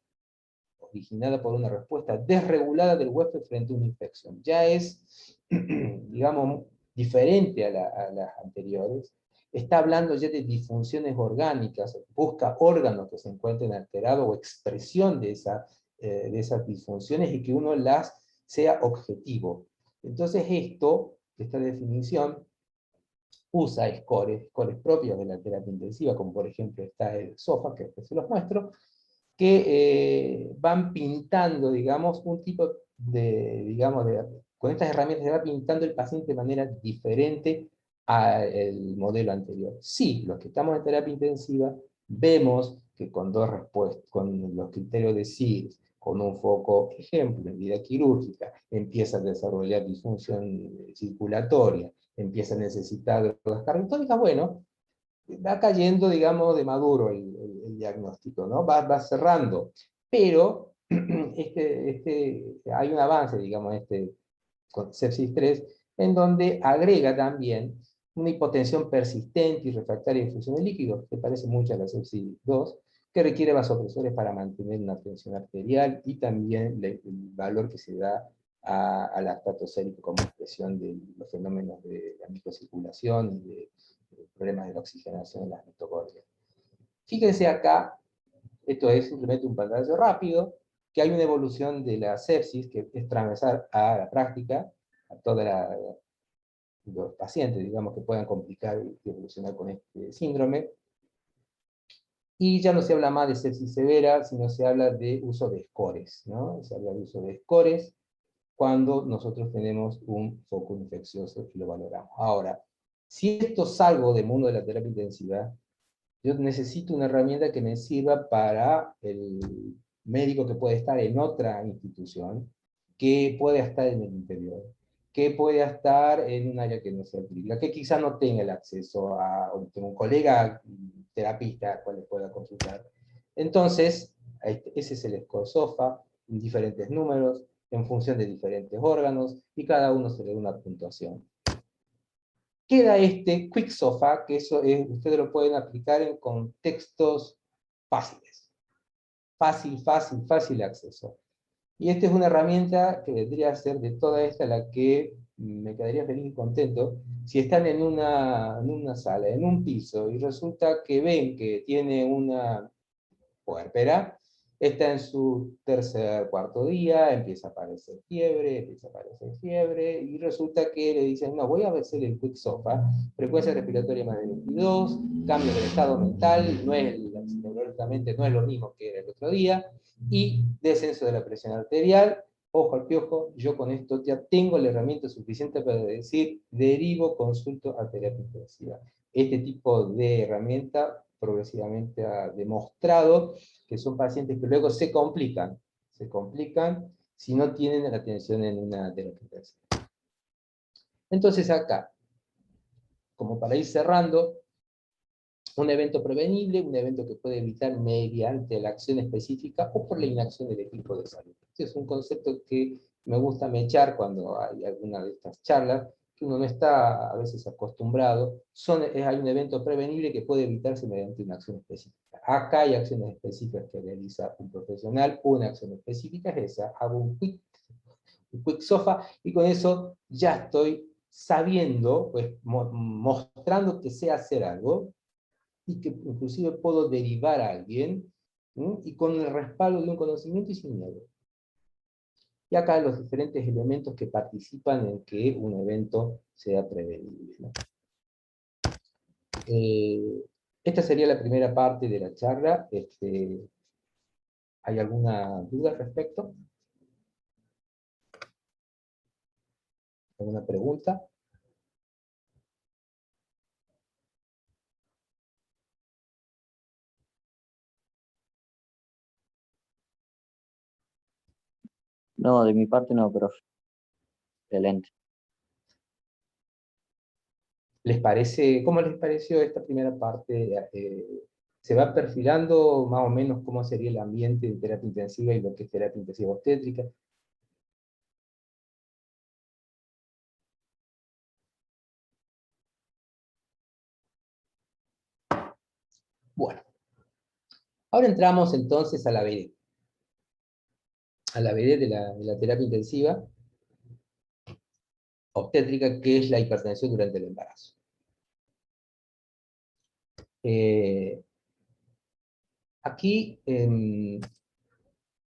originada por una respuesta desregulada del huésped frente a una infección. Ya es, digamos, diferente a las anteriores. Está hablando ya de disfunciones orgánicas, busca órganos que se encuentren alterados o expresión de esas disfunciones y que uno las sea objetivo. Entonces esta definición, usa scores propios de la terapia intensiva, como por ejemplo está el SOFA, que después se los muestro, que van pintando, digamos, un tipo digamos, con estas herramientas se va pintando el paciente de manera diferente al modelo anterior. Sí, los que estamos en terapia intensiva, vemos que con dos respuestas, con los criterios de SIRS, con un foco, ejemplo, en vida quirúrgica, empieza a desarrollar disfunción circulatoria, empieza a necesitar drogas cardiotóricas, bueno, va cayendo, digamos, de maduro el diagnóstico, ¿no? Va cerrando. Pero hay un avance, digamos, con sepsis 3, en donde agrega también una hipotensión persistente y refractaria de infusión de líquidos, que parece mucho a la sepsis 2, que requiere vasopresores para mantener una tensión arterial y también el valor que se da al lactato sérico como expresión de los fenómenos de la microcirculación y de problemas de la oxigenación en las mitocondrias. Fíjense acá, esto es simplemente un pantallazo rápido, que hay una evolución de la sepsis que es transversal a la práctica, a todos los pacientes, digamos, que puedan complicar y evolucionar con este síndrome. Y ya no se habla más de sepsis severa, sino se habla de uso de scores, ¿no? Se habla de uso de scores cuando nosotros tenemos un foco infeccioso y lo valoramos. Ahora, si esto salgo del mundo de la terapia intensiva, yo necesito una herramienta que me sirva para el médico que puede estar en otra institución, que puede estar en el interior, que puede estar en un área que no sea clínica, que quizá no tenga el acceso a un colega terapista al cual le pueda consultar. Entonces, ese es el score SOFA, en diferentes números, en función de diferentes órganos, y cada uno se le da una puntuación. Queda este Quick SOFA, que eso ustedes lo pueden aplicar en contextos fáciles. Fácil acceso. Y esta es una herramienta que vendría a ser de toda esta la que me quedaría feliz y contento si están en una sala, en un piso, y resulta que ven que tiene una puérpera, está en su cuarto día, empieza a aparecer fiebre, y resulta que le dicen, no, voy a hacer el Quick SOFA, frecuencia respiratoria más de 22, cambio del estado mental, neurológicamente no es lo mismo que era el otro día, y descenso de la presión arterial. Ojo al piojo, yo con esto ya tengo la herramienta suficiente para decir, derivo, consulto a terapia intensiva. Este tipo de herramienta progresivamente ha demostrado que son pacientes que luego se complican si no tienen la atención en una terapia intensiva. Entonces acá, como para ir cerrando, un evento prevenible, un evento que puede evitar mediante la acción específica o por la inacción del equipo de salud. Este es un concepto que me gusta mechar cuando hay alguna de estas charlas, que uno no está a veces acostumbrado. Hay un evento prevenible que puede evitarse mediante una acción específica. Acá hay acciones específicas que realiza un profesional, una acción específica es esa, hago un quick SOFA, y con eso ya estoy sabiendo, pues, mostrando que sé hacer algo, y que inclusive puedo derivar a alguien, y con el respaldo de un conocimiento y sin miedo. Y acá los diferentes elementos que participan en que un evento sea prevenible, ¿no? Esta sería la primera parte de la charla. ¿Hay alguna duda al respecto? ¿Alguna pregunta? No, de mi parte no, profe. Excelente. ¿Les parece, cómo les pareció esta primera parte? ¿Se va perfilando más o menos cómo sería el ambiente de terapia intensiva y lo que es terapia intensiva obstétrica? Bueno, ahora entramos entonces a la BD. A la BD de la terapia intensiva obstétrica, que es la hipertensión durante el embarazo. Aquí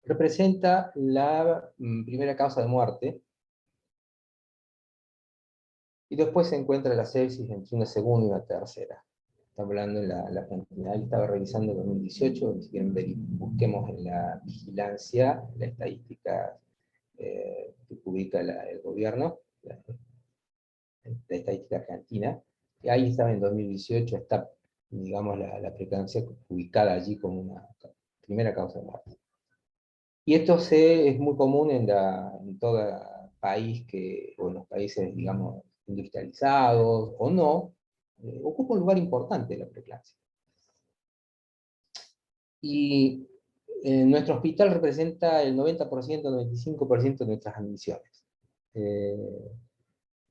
representa la primera causa de muerte, y después se encuentra la sepsis entre una segunda y una tercera. Estamos hablando en la Argentina. Ahí estaba revisando en 2018, si quieren busquemos en la vigilancia, la estadística que publica el gobierno, la estadística argentina, y ahí estaba en 2018, está, digamos, la frecuencia ubicada allí como una primera causa de muerte. Y esto es muy común en todo país o en los países, digamos, industrializados o no, ocupa un lugar importante la preeclampsia. Y nuestro hospital representa el 90%, 95% de nuestras admisiones.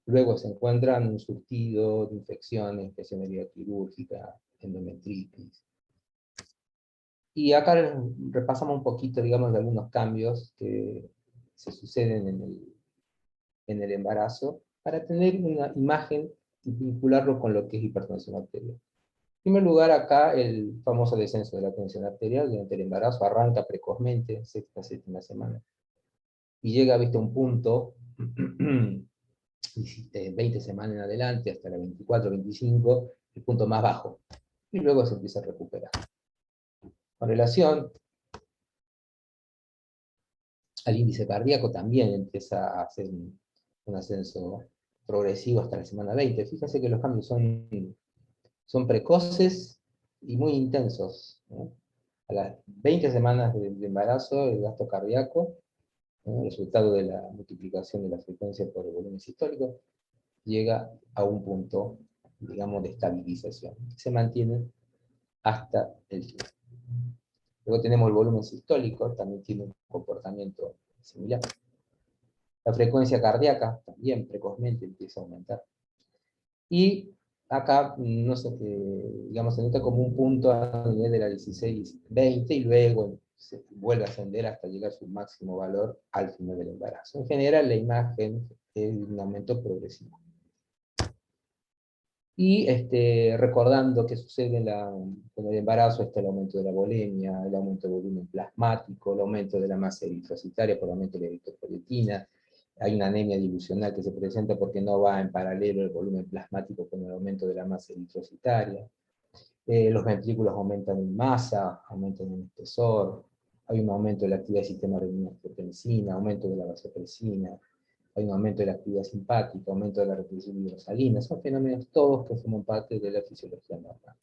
Luego se encuentran un surtido de infecciones, infecciones quirúrgica, endometritis. Y acá repasamos un poquito, digamos, de algunos cambios que se suceden en el embarazo, para tener una imagen y vincularlo con lo que es hipertensión arterial. En primer lugar, acá el famoso descenso de la tensión arterial durante el embarazo arranca precozmente, sexta, séptima semana, y llega, viste, a un punto, 20 semanas en adelante, hasta la 24, 25, el punto más bajo, y luego se empieza a recuperar. Con relación al índice cardíaco, también empieza a hacer un ascenso progresivo hasta la semana 20. Fíjense que los cambios son precoces y muy intensos, ¿no? A las 20 semanas de embarazo, el gasto cardíaco, ¿no?, resultado de la multiplicación de la frecuencia por el volumen sistólico, llega a un punto, digamos, de estabilización. Se mantiene hasta el final. Luego tenemos el volumen sistólico, también tiene un comportamiento similar. La frecuencia cardíaca también precozmente empieza a aumentar. Y acá, no sé, digamos, se nota como un punto a nivel de la 16-20 y luego se vuelve a ascender hasta llegar a su máximo valor al final del embarazo. En general, la imagen es un aumento progresivo. Y recordando que sucede con el embarazo, está el aumento de la volemia, el aumento del volumen plasmático, el aumento de la masa eritrocitaria por el aumento de la eritropoyetina. Hay una anemia dilucional que se presenta porque no va en paralelo el volumen plasmático con el aumento de la masa eritrocitaria. Los ventrículos aumentan en masa, aumentan en espesor. Hay un aumento de la actividad del sistema renina-angiotensina, aumento de la vasopresina. Hay un aumento de la actividad simpática, aumento de la reproducción hidrosalina. Son fenómenos todos que forman parte de la fisiología normal.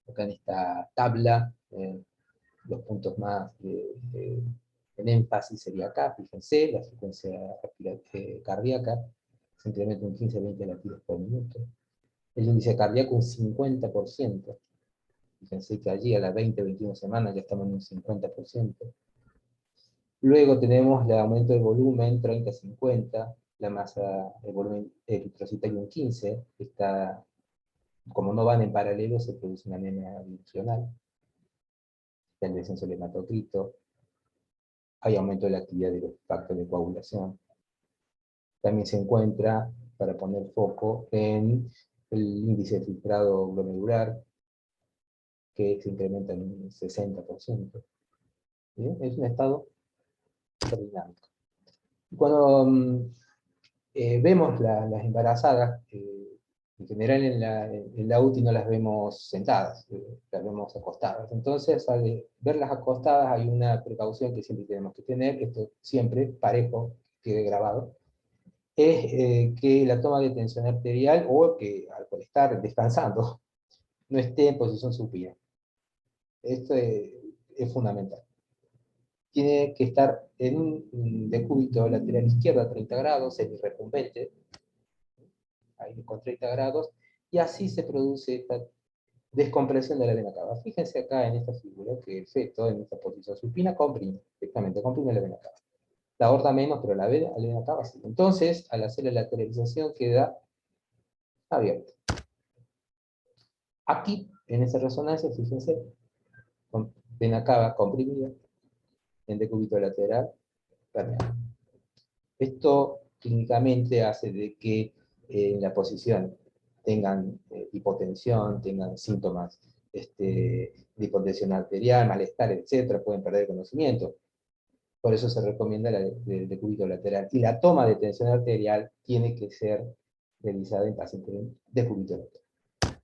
Acá en esta tabla, los puntos más en énfasis sería acá, fíjense, la frecuencia cardíaca se incrementa un 15-20 latidos por minuto. El índice cardíaco un 50%. Fíjense que allí a las 20-21 semanas ya estamos en un 50%. Luego tenemos el aumento del volumen 30-50, la masa, el volumen eritrocitario un 15, como no van en paralelo, se produce una anemia dilucional, el descenso del hematocrito, hay aumento de la actividad de los factores de coagulación. También se encuentra, para poner foco, en el índice de filtrado glomerular, que se incrementa en un 60%. ¿Bien? Es un estado dinámico. Cuando vemos las embarazadas, en general en la UTI no las vemos sentadas, las vemos acostadas. Entonces, al verlas acostadas hay una precaución que siempre tenemos que tener, esto siempre parejo, quede grabado, es que la toma de tensión arterial, o que al estar descansando, no esté en posición supina. Esto es fundamental. Tiene que estar en un decúbito lateral izquierdo a 30 grados, semi-recumbente. aire con 30 grados, y así se produce esta descompresión de la vena cava. Fíjense acá en esta figura que el feto en esta posición supina comprime, perfectamente, comprime la vena cava. La aorta menos, pero la vena cava sí. Entonces, al hacer la lateralización queda abierta. Aquí, en esta resonancia, fíjense, con vena cava comprimida, en decúbito lateral, permeable. Esto clínicamente hace de que en la posición tengan hipotensión, tengan síntomas de hipotensión arterial, malestar, etcétera, pueden perder conocimiento. Por eso se recomienda el decúbito lateral. Y la toma de tensión arterial tiene que ser realizada en pacientes de decúbito lateral.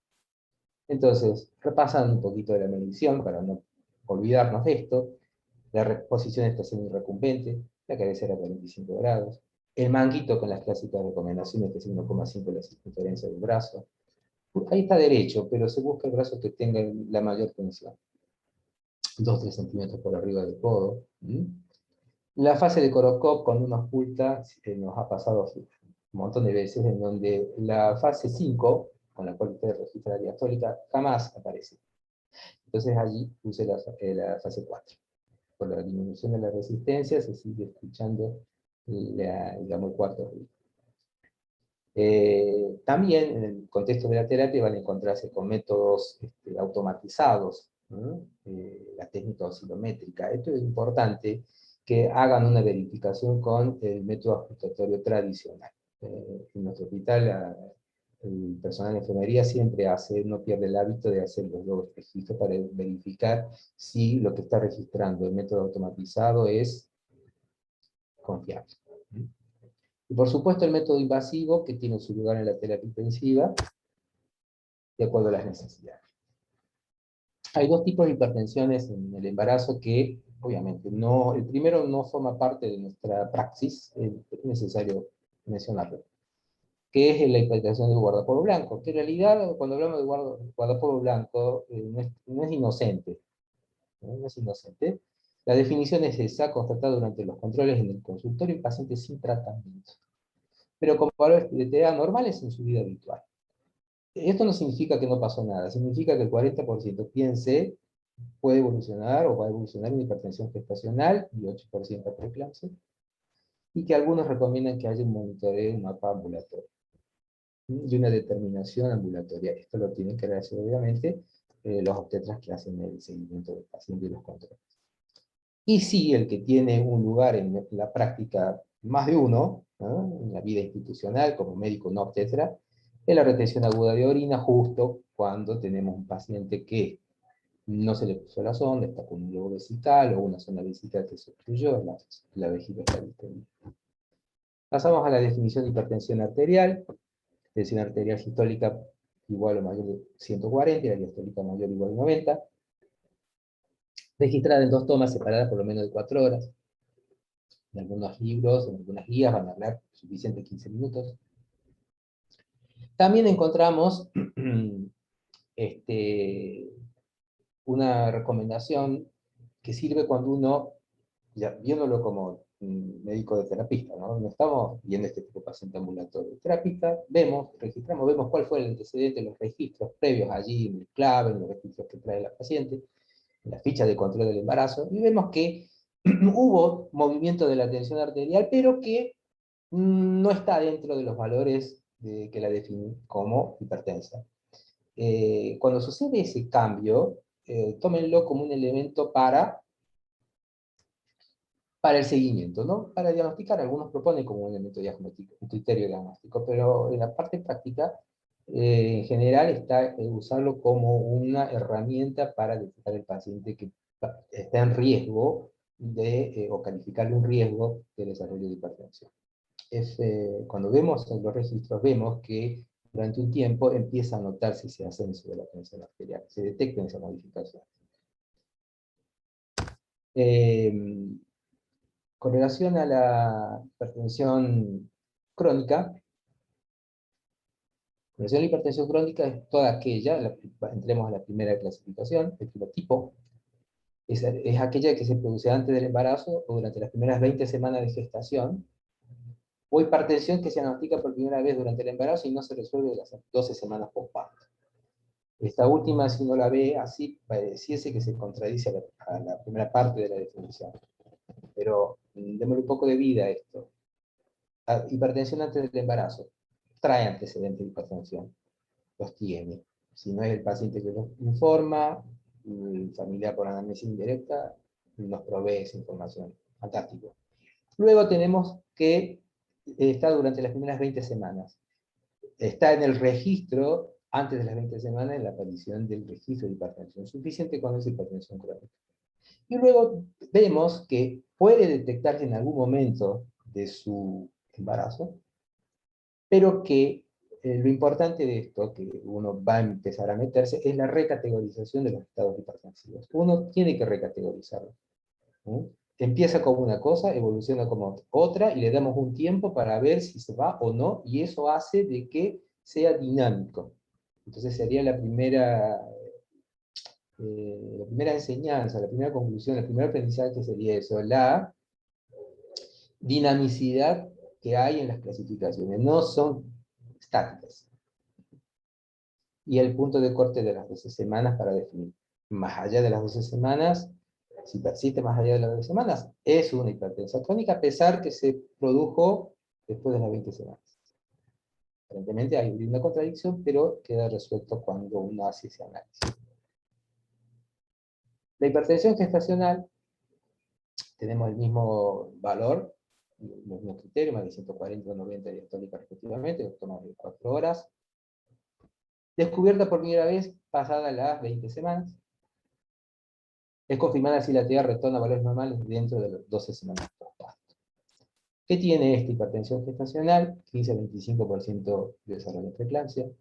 Entonces, repasando un poquito de la medición, para no olvidarnos de esto, la posición está siendo recumbente, la cabecera a 45 grados, el manguito con las clásicas recomendaciones, que es 1,5 la circunferencia del brazo. Ahí está derecho, pero se busca el brazo que tenga la mayor tensión. 2-3 centímetros por arriba del codo. La fase de Korokov con una oculta nos ha pasado un montón de veces, en donde la fase 5, con la cual usted registra la diastólica, jamás aparece. Entonces allí puse la fase 4. Por la disminución de la resistencia se sigue escuchando digamos, el cuarto ruido. También en el contexto de la terapia van a encontrarse con métodos automatizados, ¿no? La técnica oscilométrica. Esto es importante que hagan una verificación con el método ajustatorio tradicional. En nuestro hospital el personal de enfermería siempre no pierde el hábito de hacer los dos registros para verificar si lo que está registrando el método automatizado es confiable. Y por supuesto el método invasivo, que tiene su lugar en la terapia intensiva, de acuerdo a las necesidades. Hay dos tipos de hipertensiones en el embarazo que, obviamente, el primero no forma parte de nuestra praxis, es necesario mencionarlo, que es la hipertensión de guardapolvo blanco, que en realidad, cuando hablamos de guardapolvo blanco, no es inocente, ¿no? No es inocente. La definición es esa, constatada durante los controles en el consultorio en pacientes sin tratamiento, pero con valores de TDA normales en su vida habitual. Esto no significa que no pasó nada, significa que el 40% piense puede evolucionar o va a evolucionar en hipertensión gestacional y 8% preeclampsia, y que algunos recomiendan que haya un monitoreo, un mapa ambulatorio y una determinación ambulatoria. Esto lo tienen que hacer, obviamente, los obstetras que hacen el seguimiento del paciente y los controles. Y sí, el que tiene un lugar en la práctica, más de uno, ¿no? En la vida institucional, como médico no obstetra, es la retención aguda de orina, justo cuando tenemos un paciente que no se le puso la sonda, está con un globo vesical o una zona vesical que se obstruyó, la vejiga está distendida. Pasamos a la definición de hipertensión arterial. Tensión arterial sistólica igual o mayor de 140, y la diastólica mayor o igual a 90. Registrada en 2 tomas separadas por lo menos de 4 horas. En algunos libros, en algunas guías van a hablar suficiente 15 minutos. También encontramos una recomendación que sirve cuando uno, ya viéndolo como médico de terapista, ¿no? No estamos viendo este tipo de paciente ambulatorio. Terapista, registramos, vemos cuál fue el antecedente, los registros previos allí, en el clave, en los registros que trae la paciente, en la ficha de control del embarazo, y vemos que hubo movimiento de la tensión arterial, pero que no está dentro de los valores que la definen como hipertensa. Cuando sucede ese cambio, tómenlo como un elemento para el seguimiento, ¿no? Para diagnosticar, algunos proponen como un elemento diagnóstico, un criterio diagnóstico, pero en la parte práctica, en general, está usarlo como una herramienta para detectar el paciente que está en riesgo o calificarle un riesgo de desarrollo de hipertensión. Cuando vemos en los registros, vemos que durante un tiempo empieza a notarse ese ascenso de la tensión arterial, se detectan esas modificaciones. Con relación a la hipertensión crónica, la hipertensión crónica es toda aquella, entremos a la primera clasificación, el fenotipo, es aquella que se produce antes del embarazo o durante las primeras 20 semanas de gestación, o hipertensión que se diagnostica por primera vez durante el embarazo y no se resuelve de las 12 semanas postparto. Esta última, si uno la ve así, pareciese que se contradice a la primera parte de la definición. Pero démosle un poco de vida a esto. Hipertensión antes del embarazo. Trae antecedentes de hipertensión. Los tiene. Si no es el paciente que los informa, el familiar por anamnesis indirecta nos provee esa información. Fantástico. Luego tenemos que está durante las primeras 20 semanas. Está en el registro, antes de las 20 semanas, en la aparición del registro de hipertensión suficiente con esa hipertensión crónica. Y luego vemos que puede detectarse en algún momento de su embarazo, pero que lo importante de esto, que uno va a empezar a meterse, es la recategorización de los estados hipertensivos. Uno tiene que recategorizarlo. Empieza como una cosa, evoluciona como otra, y le damos un tiempo para ver si se va o no, y eso hace de que sea dinámico. Entonces sería la primera enseñanza, la primera conclusión, el primer aprendizaje sería eso, la dinamicidad que hay en las clasificaciones, no son estáticas. Y el punto de corte de las 12 semanas para definir. Más allá de las 12 semanas, si persiste más allá de las 12 semanas, es una hipertensión crónica, a pesar que se produjo después de las 20 semanas. Aparentemente hay una contradicción, pero queda resuelto cuando uno hace ese análisis. La hipertensión gestacional, tenemos el mismo valor, los mismos criterios, más de 140 o 90 diastólicas respectivamente, toma de 4 horas. Descubierta por primera vez pasadas las 20 semanas. Es confirmada si la TEA retorna a valores normales dentro de las 12 semanas postparto. ¿Qué tiene esta hipertensión gestacional? 15 a 25% de desarrollo de preeclampsia.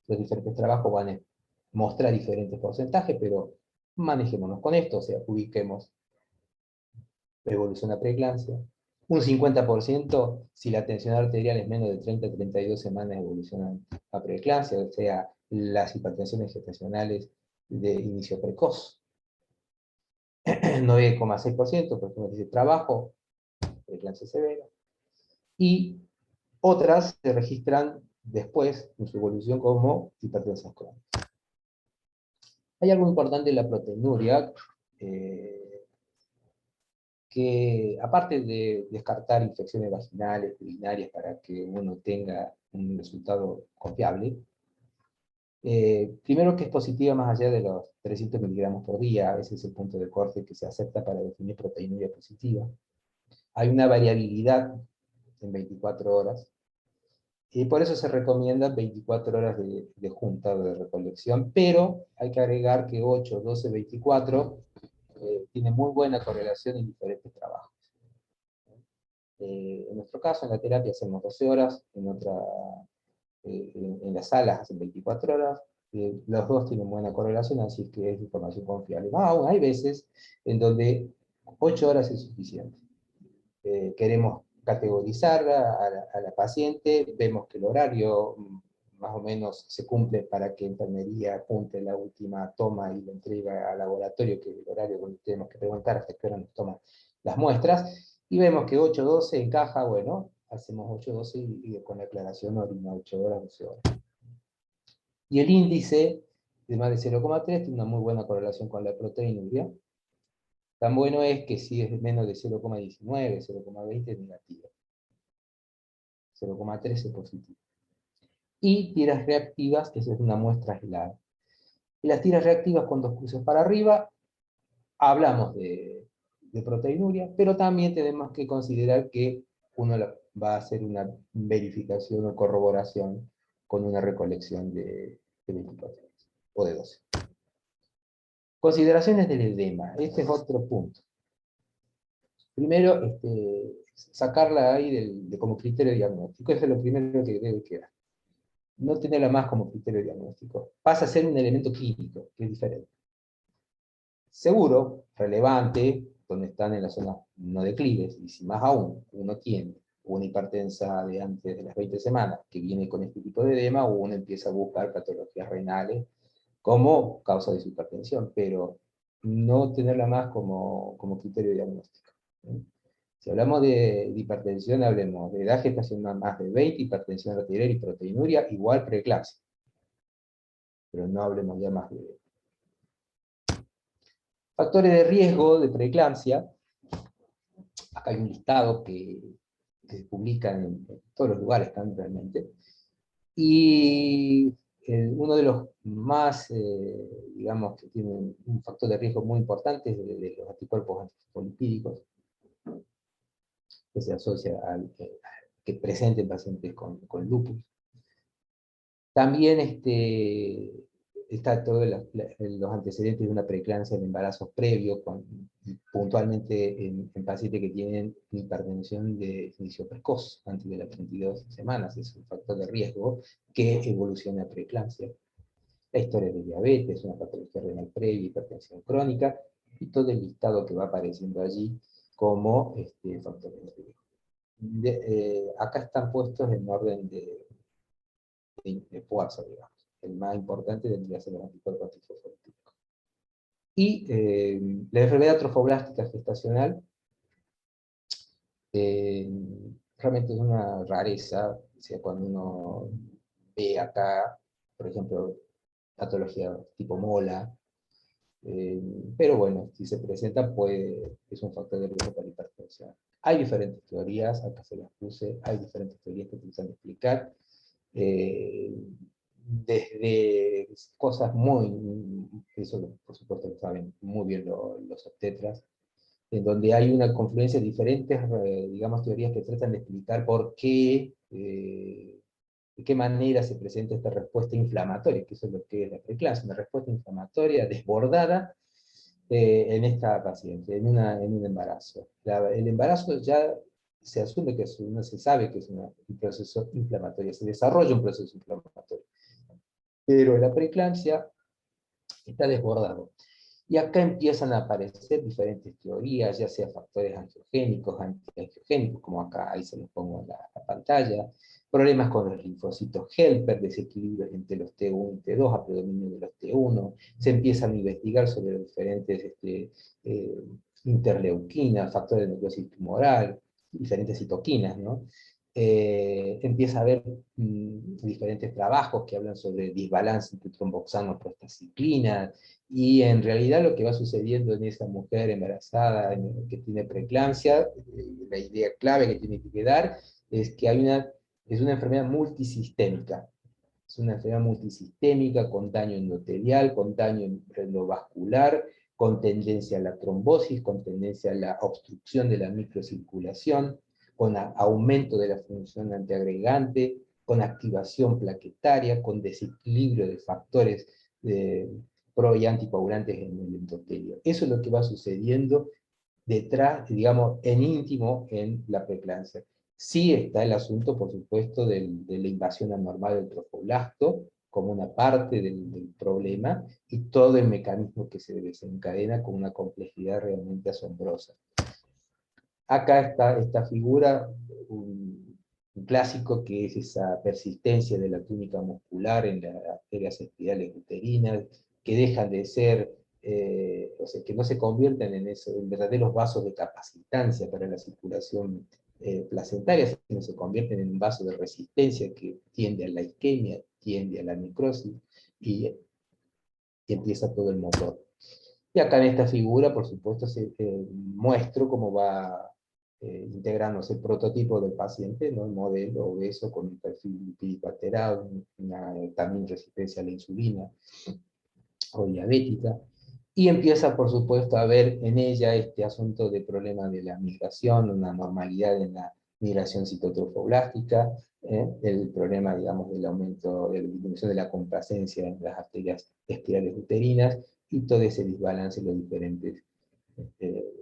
Los diferentes trabajos van a mostrar diferentes porcentajes, pero manejémonos con esto, o sea, ubiquemos evolución a preeclampsia. Un 50% si la tensión arterial es menos de 30 a 32 semanas evolucionan a preeclampsia, o sea, las hipertensiones gestacionales de inicio precoz. 9,6%, por ejemplo, dice trabajo, preeclampsia severa. Y otras se registran después en su evolución como hipertensión crónica. Hay algo importante en la proteinuria, que aparte de descartar infecciones vaginales, urinarias, para que uno tenga un resultado confiable, primero que es positiva más allá de los 300 miligramos por día, ese es el punto de corte que se acepta para definir proteinuria positiva. Hay una variabilidad en 24 horas, y por eso se recomienda 24 horas de junta o de recolección, pero hay que agregar que 8, 12, 24 tiene muy buena correlación en diferentes trabajos. En nuestro caso, en la terapia hacemos 12 horas, en las salas hacen 24 horas, los dos tienen buena correlación, así que es información confiable. Aún hay veces en donde 8 horas es suficiente. Queremos categorizarla a la paciente, vemos que el horario más o menos se cumple para que enfermería apunte la última toma y la entrega al laboratorio, que es el horario donde tenemos que preguntar hasta qué hora nos toman las muestras, y vemos que 8-12 encaja, bueno, hacemos 8-12 y con la aclaración orina 8 horas, 12 horas. Y el índice de más de 0,3 tiene una muy buena correlación con la proteinuria. Tan bueno es que si es menos de 0,19, 0,20 es negativo. 0,3 es positivo. Y tiras reactivas, que esa es una muestra aislada. Y las tiras reactivas con 2 cruces para arriba, hablamos de proteinuria, pero también tenemos que considerar que uno va a hacer una verificación o corroboración con una recolección de 24 horas, o de 12. Consideraciones del edema, este es otro punto. Primero, sacarla ahí como criterio diagnóstico, eso es lo primero que debe quedar. No tenerla más como criterio diagnóstico. Pasa a ser un elemento clínico, que es diferente. Seguro, relevante, donde están en las zonas no declives, y si más aún uno tiene una hipertensa de antes de las 20 semanas que viene con este tipo de edema, uno empieza a buscar patologías renales como causa de su hipertensión, pero no tenerla más como criterio diagnóstico. Si hablamos de hipertensión, hablemos de edad gestacional más de 20, hipertensión arterial y proteinuria, igual preeclampsia. Pero no hablemos ya más de factores de riesgo de preeclampsia. Acá hay un listado que se publica en todos los lugares, están realmente. Y uno de los más, digamos, que tiene un factor de riesgo muy importante es de los anticuerpos antifolipídicos, que se asocia al que presenten pacientes con lupus. También está todos los antecedentes de una preeclampsia en embarazos previos, puntualmente en pacientes que tienen hipertensión de inicio precoz, antes de las 32 semanas. Es un factor de riesgo que evoluciona a preeclampsia. La historia de diabetes, una patología renal previa, hipertensión crónica, y todo el listado que va apareciendo allí como factores de riesgo. Acá están puestos en orden de fuerza, digamos. El más importante tendría que ser el anticuerpo antifosfolípico. Y la enfermedad trofoblástica gestacional realmente es una rareza. O sea, cuando uno ve acá, por ejemplo, patología tipo mola, pero bueno, si se presenta, es un factor de riesgo para hipertensión. Hay diferentes teorías, acá se las puse, hay diferentes teorías que utilizan de explicar. Desde cosas eso por supuesto lo saben muy bien los obstetras, en donde hay una confluencia de diferentes, digamos, teorías que tratan de explicar por qué, de qué manera se presenta esta respuesta inflamatoria, que eso es lo que es la preeclampsia, una respuesta inflamatoria desbordada en esta paciente, en un embarazo. El embarazo ya se asume que no se sabe que es un proceso inflamatorio, se desarrolla un proceso inflamatorio. Pero la preeclampsia está desbordado. Y acá empiezan a aparecer diferentes teorías, ya sea factores angiogénicos, antiangiogénicos, como acá, ahí se los pongo en la pantalla, problemas con los linfocitos helper, desequilibrios entre los T1 y T2, a predominio de los T1, se empiezan a investigar sobre los diferentes interleuquinas, factores de necrosis tumoral, diferentes citoquinas, ¿no? Empieza a haber diferentes trabajos que hablan sobre el desbalance entre tromboxano y prostaciclina, y en realidad lo que va sucediendo en esa mujer embarazada que tiene preeclampsia, la idea clave que tiene que quedar es que es una enfermedad multisistémica. Es una enfermedad multisistémica con daño endotelial, con daño endovascular, con tendencia a la trombosis, con tendencia a la obstrucción de la microcirculación, con aumento de la función antiagregante, con activación plaquetaria, con desequilibrio de factores pro y anticoagulantes en el endotelio. Eso es lo que va sucediendo detrás, digamos, en íntimo en la preeclampsia. Sí está el asunto, por supuesto, de la invasión anormal del trofoblasto, como una parte del problema, y todo el mecanismo que se desencadena con una complejidad realmente asombrosa. Acá está esta figura, un clásico, que es esa persistencia de la túnica muscular en las arterias espirales uterinas, que dejan de ser, o sea, que no se convierten en verdaderos vasos de capacitancia para la circulación placentaria, sino se convierten en un vaso de resistencia que tiende a la isquemia, tiende a la necrosis, y empieza todo el motor. Y acá en esta figura, por supuesto, muestro cómo va integrándose el prototipo del paciente, ¿no? El modelo obeso con un perfil lipídico alterado, también resistencia a la insulina o diabética, y empieza, por supuesto, a ver en ella este asunto de problema de la migración, una normalidad en la migración citotrofoblástica, el problema, digamos, del aumento, de la disminución de la complacencia en las arterias espirales uterinas, y todo ese desbalance en los diferentes,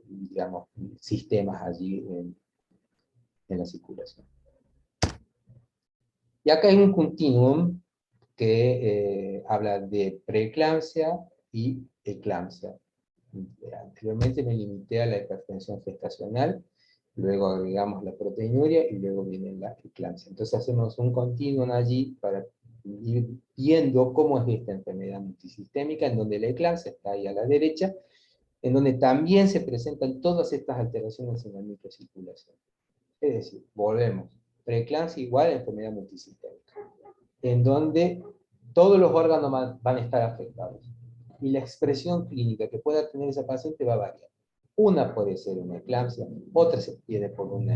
digamos, sistemas allí en la circulación. Y acá hay un continuum que habla de preeclampsia y eclampsia. Anteriormente me limité a la hipertensión gestacional, luego agregamos la proteinuria y luego viene la eclampsia. Entonces hacemos un continuum allí para ir viendo cómo es esta enfermedad multisistémica, en donde la eclampsia está ahí a la derecha, en donde también se presentan todas estas alteraciones en la microcirculación. Es decir, volvemos, preeclampsia igual a enfermedad multisistémica, en donde todos los órganos van a estar afectados. Y la expresión clínica que pueda tener esa paciente va a variar. Una puede ser una eclampsia, otra se viene por un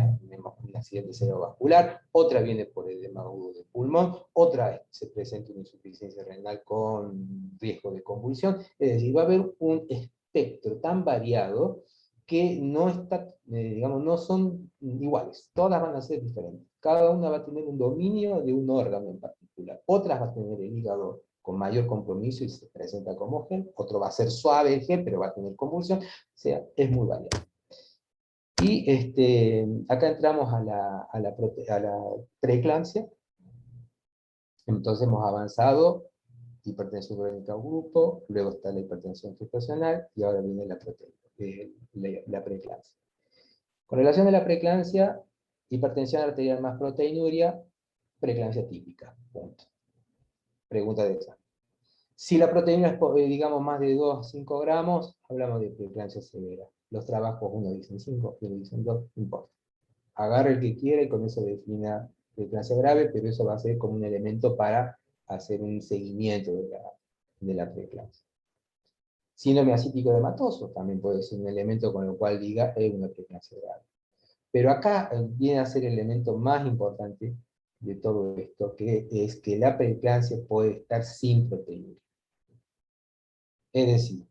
accidente cerebrovascular, otra viene por edema agudo de pulmón, otra se presenta una insuficiencia renal con riesgo de convulsión. Es decir, va a haber un espectro tan variado que no está, digamos, no son iguales, todas van a ser diferentes. Cada una va a tener un dominio de un órgano en particular. Otras va a tener el hígado con mayor compromiso y se presenta como gel, otro va a ser suave el gel, pero va a tener convulsión, o sea, es muy variable. Y acá entramos a la preeclampsia. Entonces hemos avanzado, hipertensión crónica grupo, luego está la hipertensión gestacional, y ahora viene la preeclampsia. Con relación a la preeclampsia, hipertensión arterial más proteinuria, preeclampsia típica, punto. Pregunta de examen. Si la proteína es, digamos, más de 2 a 5 gramos, hablamos de preeclampsia severa. Los trabajos, uno dicen 5, otro dicen 2, no importa. Agarre el que quiera y con eso defina preeclampsia grave, pero eso va a ser como un elemento para hacer un seguimiento de la preeclampsia. Síndrome ascítico hematoso también puede ser un elemento con el cual diga es una preeclampsia grave. Pero acá viene a ser el elemento más importante de todo esto, que es que la preeclampsia puede estar sin proteína. Es decir,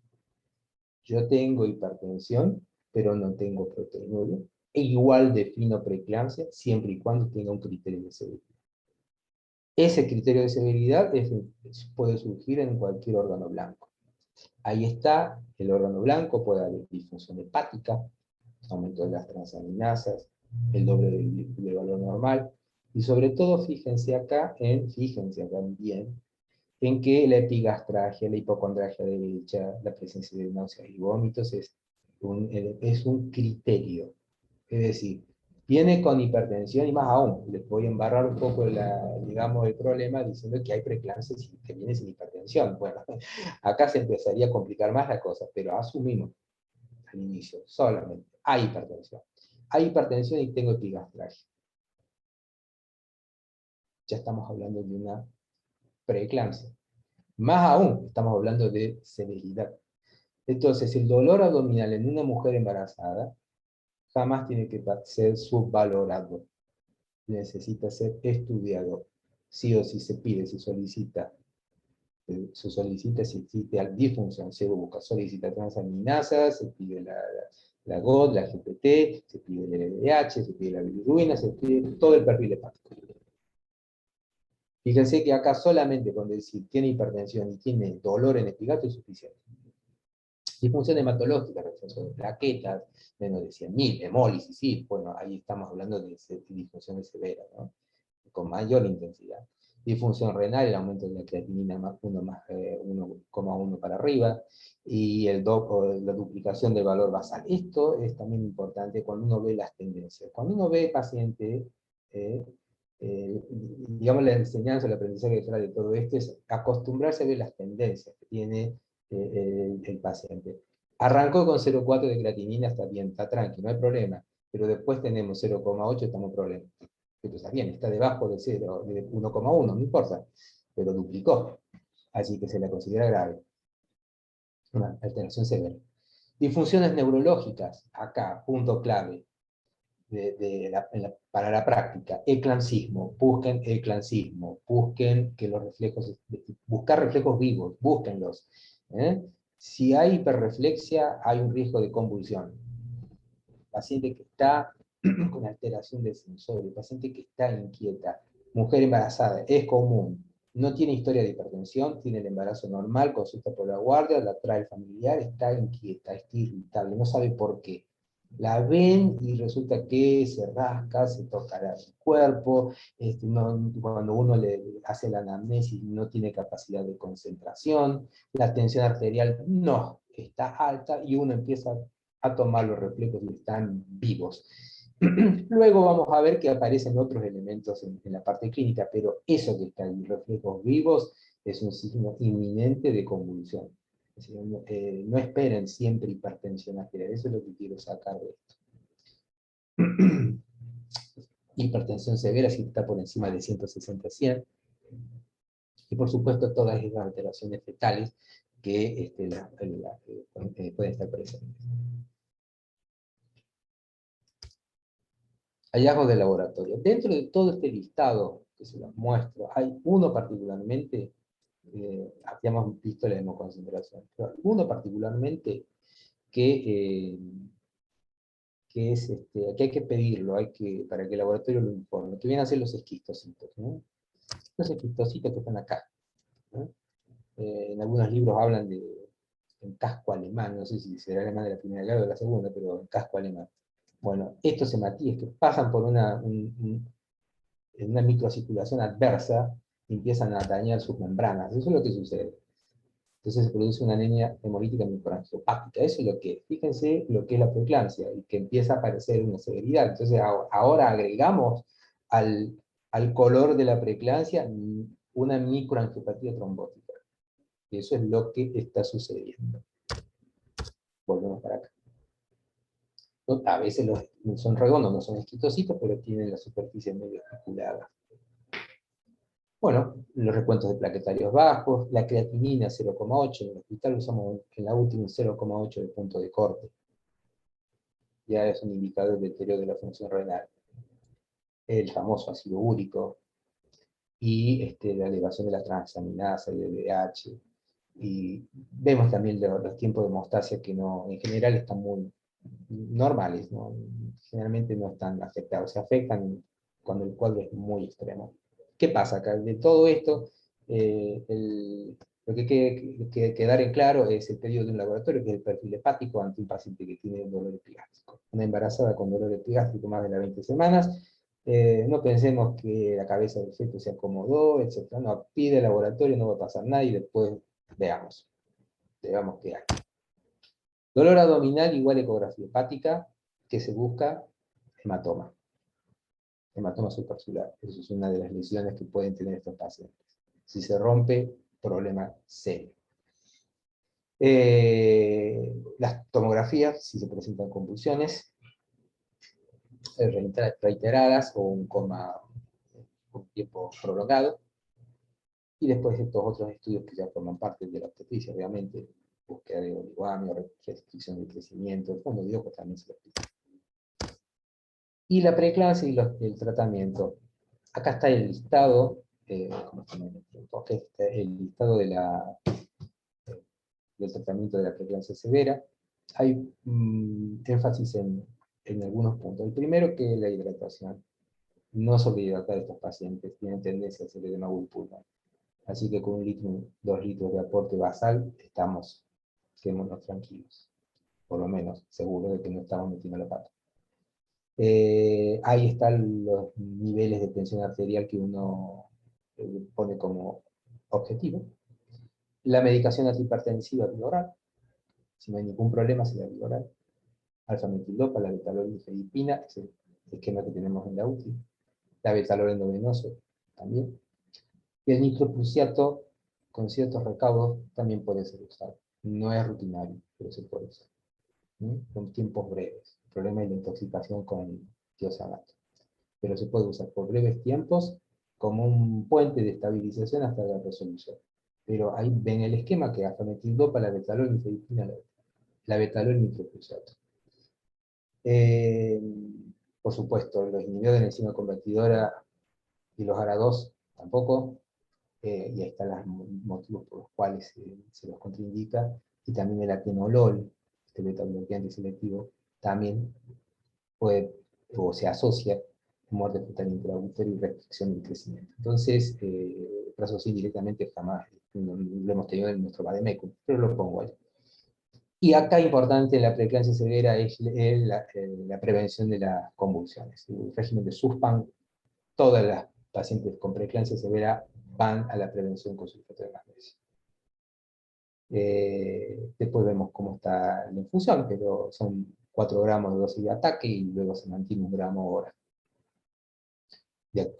yo tengo hipertensión, pero no tengo proteinuria, e igual defino preeclampsia siempre y cuando tenga un criterio de severidad. Ese criterio de severidad puede surgir en cualquier órgano blanco. Ahí está el órgano blanco, puede haber disfunción hepática, aumento de las transaminasas, el doble del valor normal, y sobre todo fíjense acá bien, en que la epigastralgia, la hipocondrialgia derecha, la presencia de náuseas y vómitos es un criterio. Es decir, viene con hipertensión y más aún, les voy a embarrar un poco digamos, el problema diciendo que hay preeclampsia que viene sin hipertensión. Bueno, acá se empezaría a complicar más la cosa, pero asumimos al inicio, solamente, hay hipertensión. Hay hipertensión y tengo epigastralgia. Ya estamos hablando de una preeclampsia. Más aún, estamos hablando de severidad. Entonces, el dolor abdominal en una mujer embarazada jamás tiene que ser subvalorado. Necesita ser estudiado. Sí o sí se pide, se solicita si existe disfunción, se busca, solicita transaminasas, se pide la GOT, la GPT, se pide el LDH, se pide la bilirrubina, se pide todo el perfil hepático. Fíjense que acá solamente con decir tiene hipertensión y tiene dolor en epigato es suficiente. Disfunción hematológica, retención de plaquetas, menos de 100.000, hemólisis, sí, bueno, ahí estamos hablando de disfunciones severas, ¿no? Con mayor intensidad. Disfunción renal, el aumento de la creatinina más 1,1 para arriba, y la duplicación del valor basal. Esto es también importante cuando uno ve las tendencias. Cuando uno ve paciente, digamos, la enseñanza, el aprendizaje detrás de todo esto es acostumbrarse a ver las tendencias que tiene el paciente. Arrancó con 0,4 de creatinina, está bien, está tranquilo, no hay problema, pero después tenemos 0,8, estamos en problema. Pero está bien, está debajo de 0, de 1,1, no importa, pero duplicó, así que se la considera grave. Una alteración severa. Disfunciones neurológicas, acá, punto clave para la práctica. Eclampsismo, busquen eclampsismo, busquen que los reflejos, buscar reflejos vivos, búsquenlos. Si hay hiperreflexia, hay un riesgo de convulsión. Paciente que está con alteración del sensorio, paciente que está inquieta, mujer embarazada, es común, no tiene historia de hipertensión, tiene el embarazo normal, consulta por la guardia, la trae el familiar, está inquieta, está irritable, no sabe por qué. La ven y resulta que se rasca, se toca el cuerpo, cuando uno le hace la anamnesis no tiene capacidad de concentración, la tensión arterial no está alta y uno empieza a tomar los reflejos y están vivos. Luego vamos a ver que aparecen otros elementos en la parte clínica, pero eso que están en reflejos vivos es un signo inminente de convulsión. Es decir, no esperen siempre hipertensión arterial, eso es lo que quiero sacar de esto. Hipertensión severa si está por encima de 160-100, y por supuesto todas esas alteraciones fetales que pueden estar presentes. Hallazgos de laboratorio. Dentro de todo este listado que se los muestro, hay uno particularmente, habíamos visto la hemoconcentración, pero uno particularmente que, que hay que pedirlo, para que el laboratorio lo informe, que vienen a ser los esquistocitos, ¿no? Los esquistocitos que están acá, ¿no? En algunos libros hablan de en casco alemán, no sé si será alemán de la Primera Guerra o de la Segunda, pero en casco alemán. Bueno, estos hematíes que pasan por una microcirculación adversa y empiezan a dañar sus membranas. Eso es lo que sucede. Entonces se produce una anemia hemolítica microangiopática. Eso es lo que es. Fíjense lo que es la preeclampsia y que empieza a aparecer una severidad. Entonces ahora agregamos al color de la preeclampsia una microangiopatía trombótica. Y eso es lo que está sucediendo. Volvemos para acá. A veces son redondos, no son esquistocitos, pero tienen la superficie medio especulada. Bueno, los recuentos de plaquetarios bajos, la creatinina 0,8, en el hospital usamos en la última 0,8 de punto de corte. Ya es un indicador de deterioro de la función renal. El famoso ácido úrico, y la elevación de la transaminasa y del DH. Y vemos también los tiempos de hemostasia que no, en general están muy normales, ¿no? Generalmente no están afectados, se afectan cuando el cuadro es muy extremo. ¿Qué pasa acá? De todo esto, lo que quiere que quedar en claro es el pedido de un laboratorio, que es el perfil hepático ante un paciente que tiene dolor epigástrico. Una embarazada con dolor epigástrico más de las 20 semanas, no pensemos que la cabeza del feto se acomodó, etc. No, pide el laboratorio, no va a pasar nada y después veamos qué hay. Dolor abdominal igual ecografía hepática, que se busca hematoma. Hematoma supercelular. Eso es una de las lesiones que pueden tener estos pacientes. Si se rompe, problema serio. Las tomografías, si se presentan convulsiones reiteradas o un coma por tiempo prolongado. Y después estos otros estudios que ya forman parte de la obstetricia, obviamente, búsqueda de oligoamio, restricción del crecimiento, el fondo de ojos también se lo explica. Y la preeclampsia y el tratamiento. Acá está el listado, el listado del tratamiento de la preeclampsia severa. Hay énfasis en algunos puntos. El primero, que es la hidratación. No sobrehidratar a estos pacientes, tienen tendencia a hacer edema pulmonar. Así que con 1 litro, 2 litros de aporte basal, quedémonos tranquilos. Por lo menos, seguro de que no estamos metiendo la pata. Ahí están los niveles de tensión arterial que uno pone como objetivo. La medicación antihipertensiva vía oral. Si no hay ningún problema, se da vía oral. Alfa-metildopa, la betalol-nifedipina, es el esquema que tenemos en la UTI. La betalol endovenoso también. Y el nitroprusiato, con ciertos recaudos, también puede ser usado. No es rutinario, pero se puede usar. Con tiempos breves. El problema es la intoxicación con tiosanato. Pero se puede usar por breves tiempos como un puente de estabilización hasta la resolución. Pero ahí ven el esquema que alfa-metildopa, la betalol, nifedipina, la betalol, nitroprusiato. Por supuesto, los inhibidores de enzima convertidora y los ARA2 tampoco. Y ahí están los motivos por los cuales se los contraindica, y también el atenolol, este beta-bloqueante selectivo, también puede, o se asocia con muerte fetal intrautero y restricción del crecimiento. Entonces, Prazosin directamente jamás lo hemos tenido en nuestro vademecum, pero lo pongo ahí. Y acá importante en la preeclampsia severa es la prevención de las convulsiones. El régimen de SUSPAN, todas las pacientes con preeclampsia severa van a la prevención con sulfato de magnesio. Después vemos cómo está la infusión, pero son 4 gramos de dosis de ataque y luego se mantiene 1 gramo hora.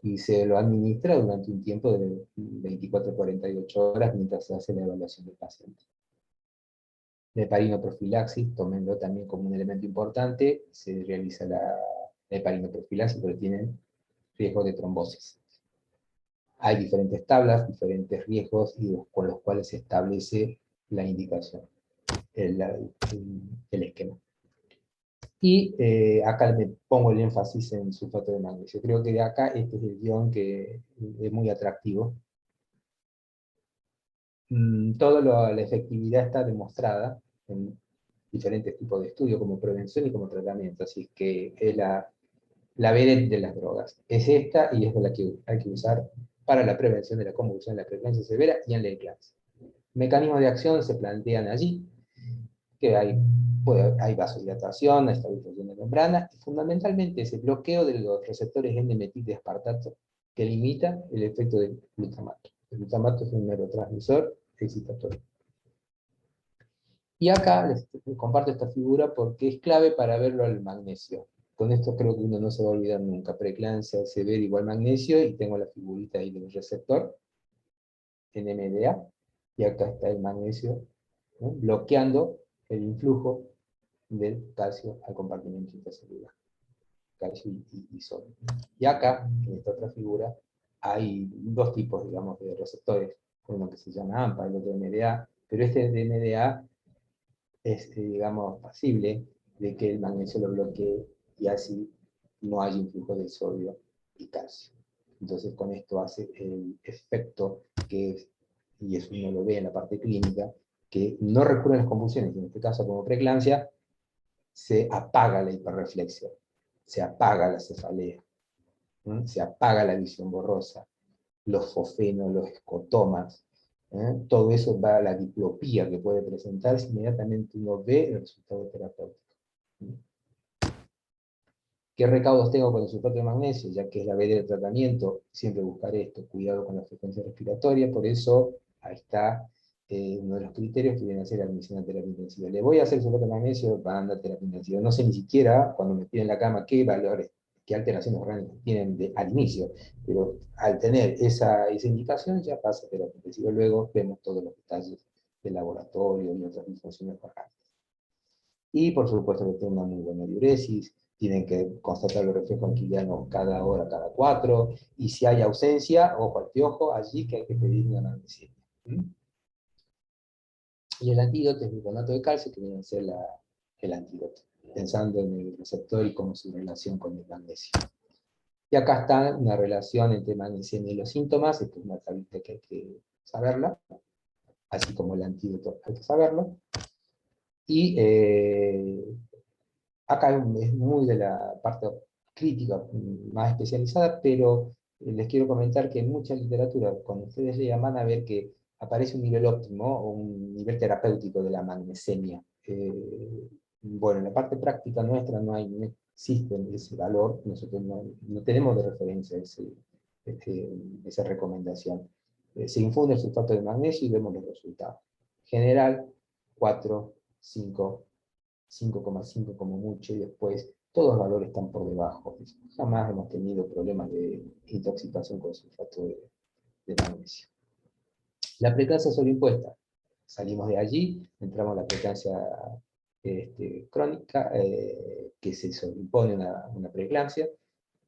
Y se lo administra durante un tiempo de 24 a 48 horas mientras se hace la evaluación del paciente. La heparinoprofilaxis, tómenlo también como un elemento importante, se realiza la heparinoprofilaxis, pero tienen riesgo de trombosis. Hay diferentes tablas, diferentes riesgos con los cuales se establece la indicación, el esquema. Y acá me pongo el énfasis en sulfato de magnesio. Creo que de acá este es el guión que es muy atractivo. Toda la efectividad está demostrada en diferentes tipos de estudios, como prevención y como tratamiento. Así que es la vedette de las drogas. Es esta y es la que hay que usar para la prevención de la convulsión, la preeclampsia severa y en la eclampsia. Mecanismos de acción se plantean allí, que hay vasodilatación, estabilización de membrana, y fundamentalmente ese bloqueo de los receptores N-metil de aspartato que limita el efecto del glutamato. El glutamato es un neurotransmisor excitatorio. Y acá les comparto esta figura porque es clave para verlo al magnesio. Con esto creo que uno no se va a olvidar nunca. Preeclampsia severa igual magnesio, y tengo la figurita ahí del receptor, NMDA, y acá está el magnesio, ¿no?, bloqueando el influjo del calcio al compartimento intracelular. Calcio y sodio. Y acá, en esta otra figura, hay dos tipos, digamos, de receptores. Uno que se llama AMPA, el otro NMDA, pero este de NMDA es, digamos, pasible de que el magnesio lo bloquee y así no hay influjo de sodio y calcio. Entonces con esto hace el efecto que es, y eso uno lo ve en la parte clínica, que no recurren las convulsiones, en este caso como preeclampsia, se apaga la hiperreflexión, se apaga la cefalea, se apaga la visión borrosa, los fosfenos, los escotomas, todo eso va a la diplopía que puede presentarse, inmediatamente uno ve el resultado terapéutico. ¿Qué recaudos tengo con el sulfato de magnesio? Ya que es la vía del tratamiento, siempre buscaré esto, cuidado con la frecuencia respiratoria, por eso ahí está uno de los criterios que viene a ser la admisión a terapia intensiva. Le voy a hacer sulfato de magnesio, van a andar a terapia intensiva. No sé ni siquiera, cuando me piden en la cama, qué valores, qué alteraciones orgánicas tienen al inicio, pero al tener esa indicación ya pasa a terapia intensiva. Luego vemos todos los detalles del laboratorio y otras disfunciones orgánicas. Y por supuesto que tiene una muy buena diuresis, tienen que constatar los reflejos anquilianos cada hora, cada 4, y si hay ausencia, ojo al piojo, allí que hay que pedir una analgesia. Y el antídoto es el bicarbonato de calcio, que viene a ser el antídoto, pensando en el receptor y cómo su relación con el magnesio. Y acá está una relación entre magnesio y los síntomas, esto es una tablita que hay que saberla, así como el antídoto hay que saberlo. Y acá es muy de la parte crítica más especializada, pero les quiero comentar que en mucha literatura, cuando ustedes lean, van a ver que aparece un nivel óptimo o un nivel terapéutico de la magnesemia. Bueno, en la parte práctica nuestra no existe ese valor, nosotros no tenemos de referencia esa recomendación. Se infunde el sulfato de magnesio y vemos los resultados. General, 4, 5, 5,5 como mucho, y después todos los valores están por debajo. Jamás hemos tenido problemas de intoxicación con sulfato de magnesio. La preeclampsia sobreimpuesta. Salimos de allí, entramos a la preeclampsia crónica, que se sobreimpone una preeclampsia,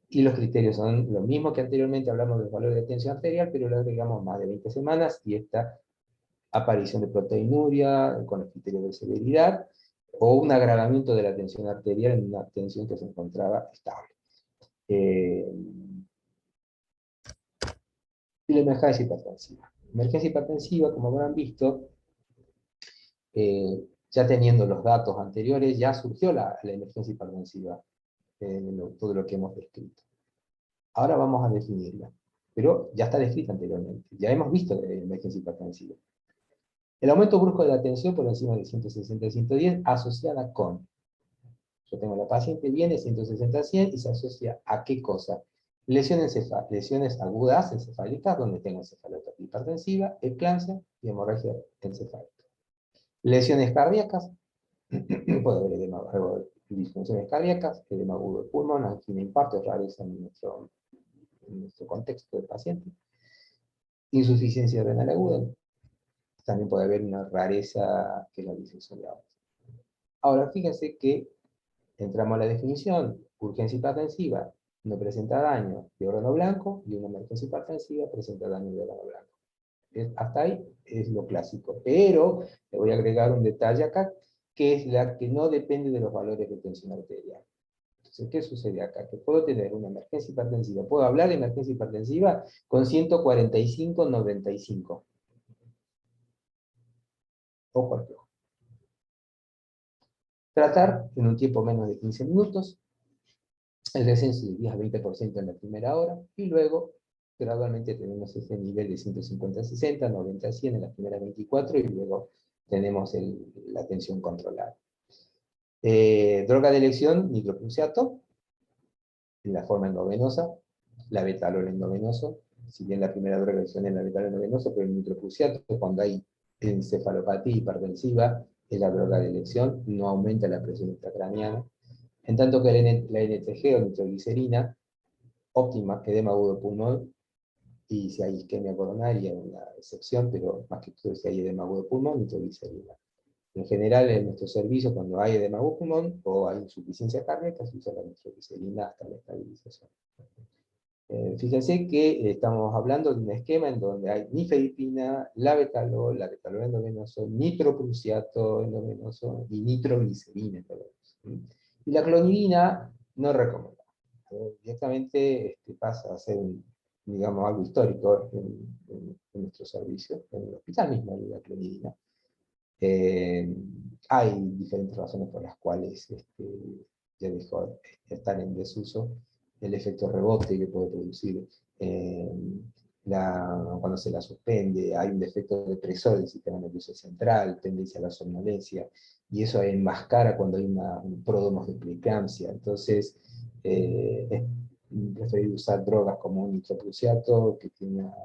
y los criterios son los mismos que anteriormente. Hablamos del valor de tensión arterial, pero le agregamos más de 20 semanas, y esta aparición de proteinuria con el criterio de severidad, o un agravamiento de la tensión arterial en una tensión que se encontraba estable. Y la emergencia hipertensiva. Emergencia hipertensiva, como habrán visto, ya teniendo los datos anteriores, ya surgió la emergencia hipertensiva, todo lo que hemos descrito. Ahora vamos a definirla, pero ya está descrita anteriormente, ya hemos visto la emergencia hipertensiva. El aumento brusco de la tensión por encima de 160 y 110 asociada con, yo tengo la paciente, viene 160 a 100 y se asocia a qué cosa. Lesiones agudas encefálicas, donde tengo encefalopatía hipertensiva, eclampsia y hemorragia encefálica. Lesiones cardíacas, puede haber disfunciones cardíacas, edema agudo del pulmón, angina, infarto, es rareza en nuestro contexto del paciente. Insuficiencia renal aguda, también puede haber una rareza que es la disfunción de aorta. Ahora, fíjense que entramos a la definición: urgencia hipertensiva no presenta daño de órgano blanco, y una emergencia hipertensiva presenta daño de órgano blanco. Hasta ahí es lo clásico. Pero le voy a agregar un detalle acá, que es la que no depende de los valores de tensión arterial. Entonces, ¿qué sucede acá? Que puedo tener una emergencia hipertensiva. Puedo hablar de emergencia hipertensiva con 145/95. Ojo al ojo. Tratar en un tiempo menos de 15 minutos, el descenso del 10 a 20% en la primera hora, y luego gradualmente tenemos ese nivel de 150/60, 90/100 en las primeras 24, y luego tenemos la tensión controlada. Droga de elección: nitroprusiato, en la forma endovenosa, la betalol endovenoso. Si bien la primera droga de elección es la betalol endovenoso, pero el nitroprusiato, cuando hay encefalopatía hipertensiva, es la droga de elección, no aumenta la presión intracraneana. En tanto que la NTG o nitroglicerina, óptima, edema agudo de pulmón, y si hay isquemia coronaria, una excepción, pero más que todo si hay edema agudo de pulmón, nitroglicerina. En general, en nuestro servicio, cuando hay edema agudo de pulmón o hay insuficiencia cardíaca, se usa la nitroglicerina hasta la estabilización. Fíjense que estamos hablando de un esquema en donde hay nifedipina, la betalol endovenoso, nitroprusiato endovenoso y nitroglicerina endovenoso. Y la clonidina no es recomendable. Directamente pasa a ser digamos, algo histórico en nuestro servicio, en el hospital mismo, la clonidina. Hay diferentes razones por las cuales ya dejó de estar en desuso: el efecto rebote que puede producir cuando se la suspende, hay un defecto depresor del sistema nervioso central, tendencia a la somnolencia, y eso enmascara cuando hay un pródromo de preeclampsia. Entonces, es preferible usar drogas como un nitroprusiato, que tiene una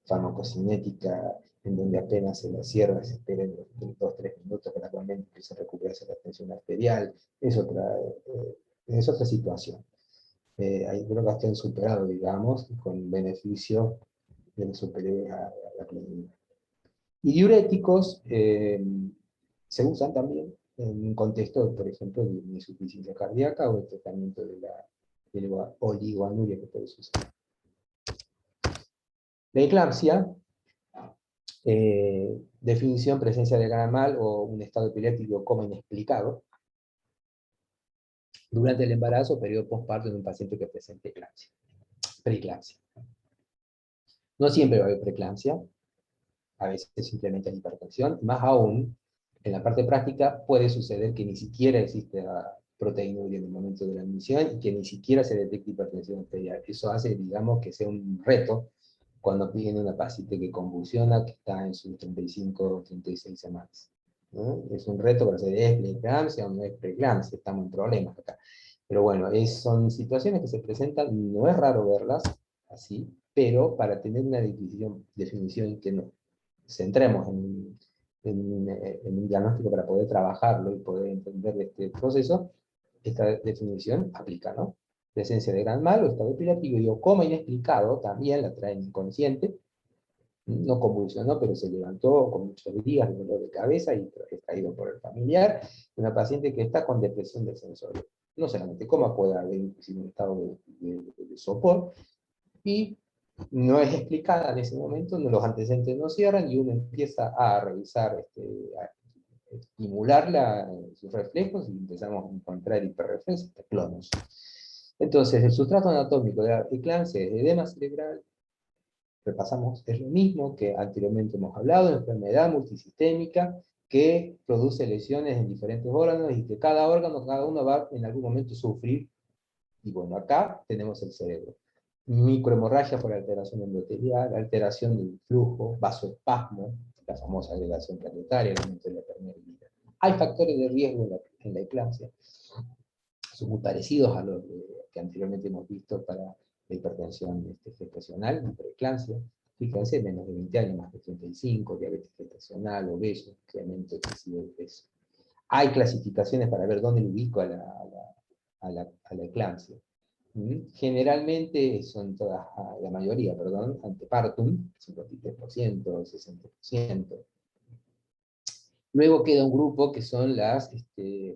farmacocinética en donde apenas se la cierra, se espera en los 2-3 minutos, que gradualmente empieza a recuperarse la tensión arterial. Es otra situación. Hay drogas que han superado, digamos, con beneficio de los superiores a la clonidina. Y diuréticos se usan también en un contexto, por ejemplo, de insuficiencia cardíaca o el tratamiento de la oligoanuria que puede suceder. La eclampsia, definición: presencia de gran mal o un estado epiléptico, coma inexplicado durante el embarazo o periodo postparto en un paciente que presente preeclampsia. No siempre va a haber preeclampsia, a veces simplemente hay hipertensión, más aún, en la parte práctica puede suceder que ni siquiera existe proteinuria en el momento de la admisión y que ni siquiera se detecte hipertensión arterial. Eso hace, digamos, que sea un reto cuando piden una paciente que convulsiona, que está en sus 35 o 36 semanas. ¿No? Es un reto para saber, ¿es preeclampsia o no es preeclampsia? Estamos en problemas acá. Pero bueno, son situaciones que se presentan, no es raro verlas así, pero para tener una definición que nos centremos en un diagnóstico para poder trabajarlo y poder entender este proceso, esta definición aplica, ¿no? Presencia de gran mal o estado epiléptico, digo, coma inexplicado, también la traen inconsciente, no convulsionó, pero se levantó con muchos días de dolor de cabeza y extraído por el familiar, una paciente que está con depresión del sensorio. No solamente coma, puede haber inclusive un estado de sopor, y no es explicada en ese momento, los antecedentes no cierran, y uno empieza a revisar, a estimular sus reflejos, y empezamos a encontrar hiperreflejos, clonos. Entonces, el sustrato anatómico de la eclampsia es edema cerebral. Repasamos, es lo mismo que anteriormente hemos hablado: enfermedad multisistémica que produce lesiones en diferentes órganos, y que cada uno va en algún momento a sufrir. Y bueno, acá tenemos el cerebro. Microhemorragia por alteración endotelial, alteración del flujo, vasoespasmo, la famosa agregación planetaria, el aumento de la permeabilidad. Hay factores de riesgo en la eclampsia. Son muy parecidos a los que anteriormente hemos visto para la hipertensión gestacional y preeclampsia. Fíjense, menos de 20 años, más de 35, diabetes gestacional, obeso, incremento excesivo de peso. Hay clasificaciones para ver dónde lo ubico a la eclampsia. Generalmente son todas, la mayoría, perdón, antepartum, 53%, 60%. Luego queda un grupo que son las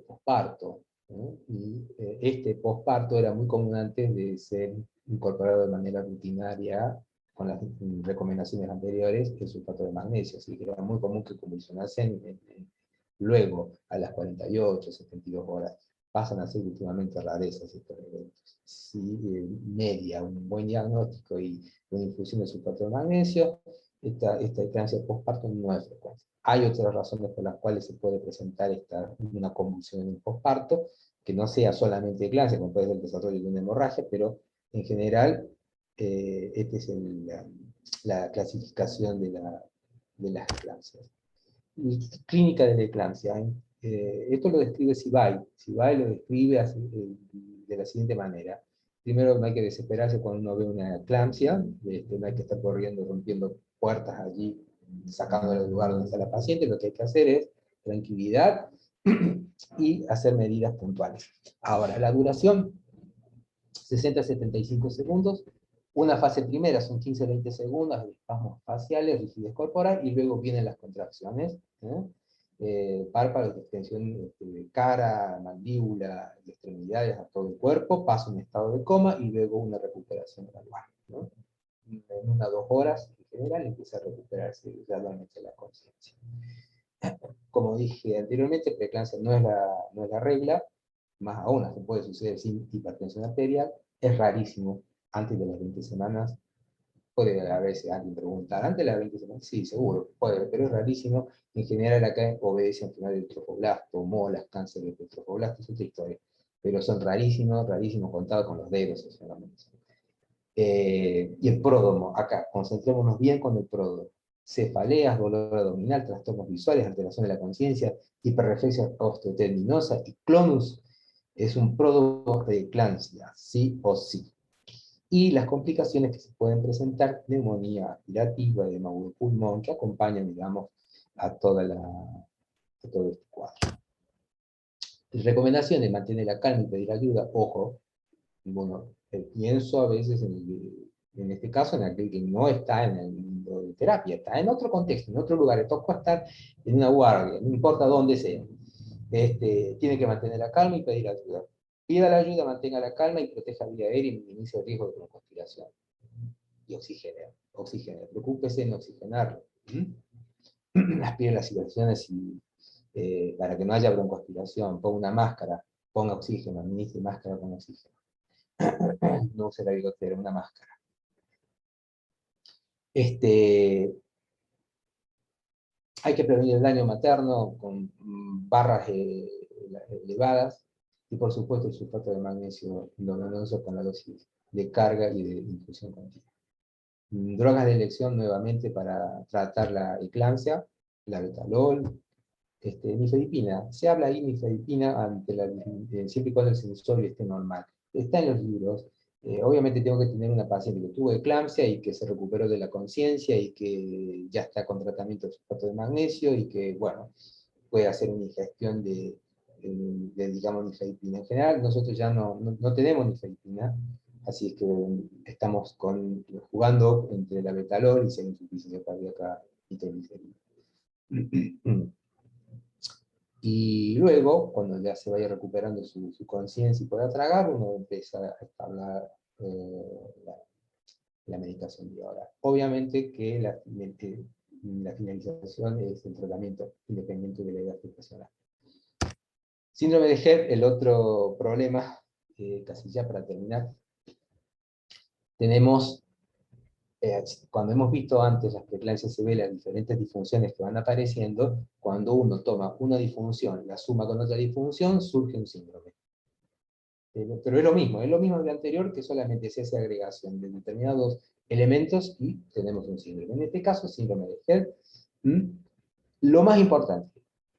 posparto, ¿no? Y este posparto era muy común antes de ser incorporado de manera rutinaria con las recomendaciones anteriores, el sulfato de magnesio, así que era muy común que convulsionasen luego a las 48, 72 horas. Pasan a ser últimamente rarezas estos eventos. Si media un buen diagnóstico y una infusión de sulfato de magnesio, esta eclampsia postparto no es frecuente. Hay otras razones por las cuales se puede presentar una convulsión en un postparto, que no sea solamente eclampsia, como puede ser el desarrollo de una hemorragia, pero en general, esta es la clasificación de las eclampsias. Clínica de la eclampsia. Esto lo describe Sibay. Sibay lo describe así, de la siguiente manera. Primero, no hay que desesperarse cuando uno ve una eclampsia, no hay que estar corriendo, rompiendo puertas allí, sacándole del lugar donde está la paciente. Lo que hay que hacer es tranquilidad y hacer medidas puntuales. Ahora, la duración, 60-75 segundos. Una fase primera son 15-20 segundos de espasmos faciales, rigidez corporal, y luego vienen las contracciones, párpados, extensión de cara, mandíbula, y extremidades a todo el cuerpo, pasa un estado de coma y luego una recuperación gradual, ¿no? En 1 o 2 horas, en general, empieza a recuperarse gradualmente la conciencia. Como dije anteriormente, preeclampsia no es la regla, más aún, hasta puede suceder sin hipertensión arterial, es rarísimo. Antes de las 20 semanas, puede a veces alguien preguntar, ¿antes de las 20 semanas? Sí, seguro, puede, pero es rarísimo. En general acá obedece a enfermedades de trofoblasto, molas, cáncer de trofoblasto, es otra historia. Pero son rarísimos, rarísimos, contados con los dedos, solamente. Y el pródromo, acá, concentrémonos bien con el pródromo. Cefaleas, dolor abdominal, trastornos visuales, alteración de la conciencia, hiperreflexia osteotendinosa y clonus es un pródromo de eclampsia, sí o sí. Y las complicaciones que se pueden presentar, neumonía aspirativa, edema del pulmón, que acompañan, digamos, a todo este cuadro. Recomendaciones: mantener la calma y pedir ayuda. Ojo, bueno, pienso a veces en este caso en aquel que no está en el mundo de terapia, está en otro contexto, en otro lugar, le toca estar en una guardia, no importa dónde sea. Tiene que mantener la calma y pedir ayuda. Pida la ayuda, mantenga la calma y proteja la vía aérea y minimice el riesgo de broncoaspiración. Y oxígeno. Preocúpese en oxigenarlo. Aspire las situaciones para que no haya broncoaspiración. Ponga una máscara, ponga oxígeno, administre máscara con oxígeno. No use la bigotera, una máscara. Hay que prevenir el daño materno con barras elevadas y por supuesto el sulfato de magnesio endovenoso con la dosis de carga y de infusión continua. Drogas de elección nuevamente para tratar la eclampsia, la betalol, nifedipina. Se habla ahí nifedipina siempre y cuando el sensorio esté normal. Está en los libros. Obviamente tengo que tener una paciente que tuvo eclampsia y que se recuperó de la conciencia y que ya está con tratamiento de sulfato de magnesio y que, bueno, puede hacer una ingestión de digamos, nifedipina. En general, nosotros ya no tenemos nifedipina, así es que estamos jugando entre la betalol y si hay insuficiencia cardíaca y triglicerídeos. Y luego, cuando ya se vaya recuperando su conciencia y pueda tragar, uno empieza a establecer la medicación bioral. Obviamente que la finalización es el tratamiento independiente de la edad gestacional. Síndrome de Hebb, el otro problema, casi ya para terminar, tenemos, cuando hemos visto antes las preeclampsias, se ve las diferentes disfunciones que van apareciendo. Cuando uno toma una disfunción, la suma con otra disfunción, surge un síndrome. Pero es lo mismo que anterior, que solamente se hace agregación de determinados elementos y tenemos un síndrome. En este caso, síndrome de Hebb. Lo más importante,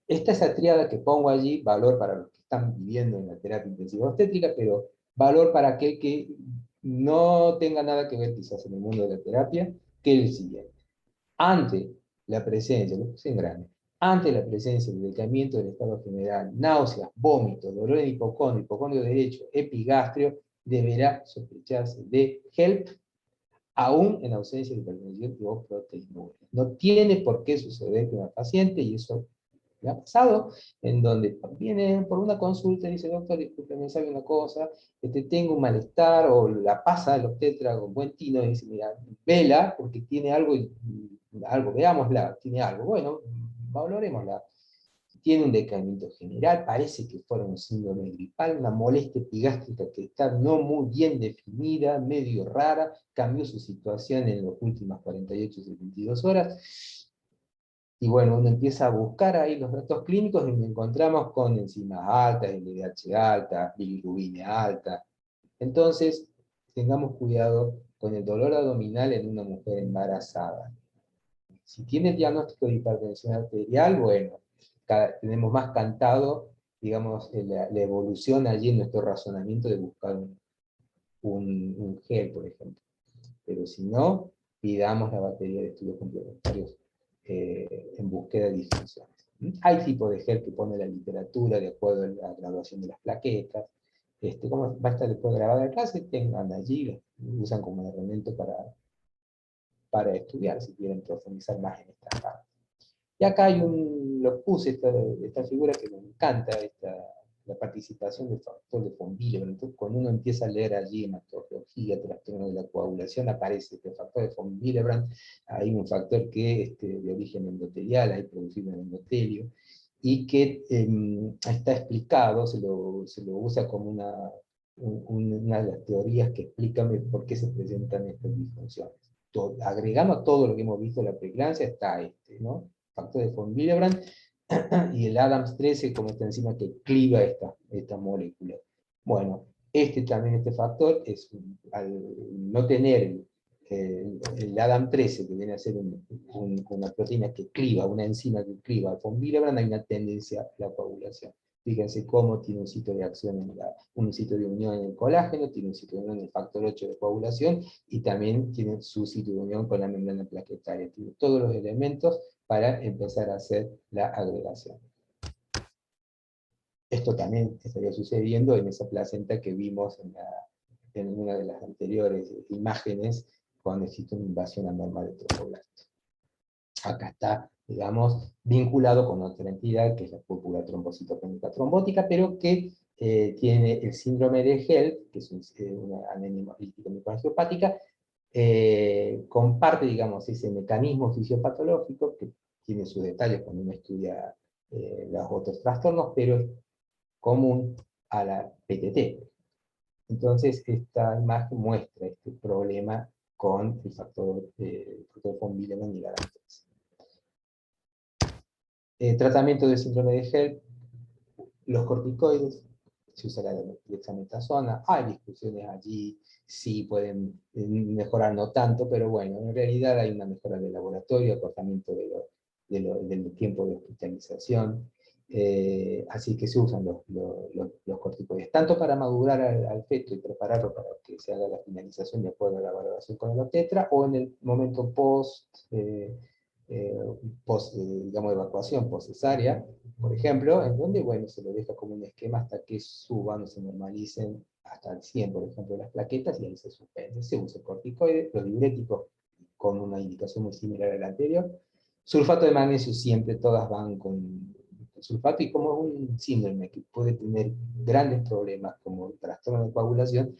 esta es la tríada que pongo allí, valor para los que están viviendo en la terapia intensiva obstétrica, pero valor para aquel que no tenga nada que ver quizás en el mundo de la terapia, que es el siguiente. Ante la presencia, lo puse en grande, ante la presencia del decaimiento del estado general, náuseas, vómitos, dolor en hipocondrio derecho, epigastrio, deberá sospecharse de HELP, aún en ausencia de hipertensión o proteinuria. No tiene por qué suceder que una paciente, y eso Me ha pasado en donde viene por una consulta y dice, doctor, discúlpeme, ¿sabe una cosa? Tengo un malestar, o la pasa el obstetra con buen tino y dice, mira, vela, porque tiene algo, algo, veámosla, tiene algo. Bueno, valoremosla. Tiene un decaimiento general, parece que fuera un síndrome gripal, una molestia epigástrica que está no muy bien definida, medio rara, cambió su situación en las últimas 48 72 horas, y bueno, uno empieza a buscar ahí los datos clínicos y nos encontramos con enzimas altas, LDH alta, bilirrubina alta. Entonces, tengamos cuidado con el dolor abdominal en una mujer embarazada. Si tiene diagnóstico de hipertensión arterial, bueno, tenemos más cantado, digamos, la evolución allí en nuestro razonamiento de buscar un gel, por ejemplo. Pero si no, pidamos la batería de estudios complementarios en búsqueda de disfunciones. Hay tipos de gel que pone la literatura de acuerdo a la graduación de las plaquetas. Como va a estar después grabada la clase, tengan allí, lo usan como herramienta para estudiar, si quieren profundizar más en esta parte. Y acá hay lo puse esta figura que me encanta, la participación del factor de von Willebrand. Entonces, cuando uno empieza a leer allí hematología, trastorno de la coagulación, aparece este factor de von Willebrand. Hay un factor que de origen endotelial, hay producido en endotelio, y que está explicado, se lo usa como una de las teorías que explican por qué se presentan estas disfunciones. Agregando a todo lo que hemos visto en la preeclampsia, está ¿no? Factor de von Willebrand, y el Adams 13 como esta enzima que cliva esta molécula. Bueno, también este factor, al no tener el Adams 13, que viene a ser una proteína que cliva, una enzima que cliva al von Willebrand, hay una tendencia a la coagulación. Fíjense cómo tiene un sitio de acción, un sitio de unión en el colágeno, tiene un sitio de unión en el factor 8 de coagulación, y también tiene su sitio de unión con la membrana plaquetaria. Tiene todos los elementos para empezar a hacer la agregación. Esto también estaría sucediendo en esa placenta que vimos en una de las anteriores imágenes, cuando existe una invasión anormal de tromboblastos. Acá está, digamos, vinculado con otra entidad, que es la púrpura trombocitopénica trombótica, pero que tiene el síndrome de HELLP, que es una anemia hemolítica microangiopática, comparte, digamos, ese mecanismo fisiopatológico, que tiene sus detalles cuando uno estudia los otros trastornos, pero es común a la PTT. Entonces, esta imagen muestra este problema con el factor von Willebrand y la adaptación. Tratamiento del síndrome de HELLP, los corticoides, se usa la dexametasona, hay discusiones allí, sí pueden mejorar, no tanto, pero bueno, en realidad hay una mejora del laboratorio, acortamiento del tiempo de hospitalización, así que se usan los corticoides, tanto para madurar al feto y prepararlo para que se haga la finalización de acuerdo a la valoración con el obstetra, o en el momento digamos, evacuación post-cesárea, por ejemplo, en donde, bueno, se lo deja como un esquema hasta que suban o se normalicen hasta el 100, por ejemplo, las plaquetas, y ahí se suspende. Se usa corticoide, los diuréticos con una indicación muy similar a la anterior. Sulfato de magnesio, siempre todas van con sulfato, y como es un síndrome que puede tener grandes problemas como el trastorno de coagulación,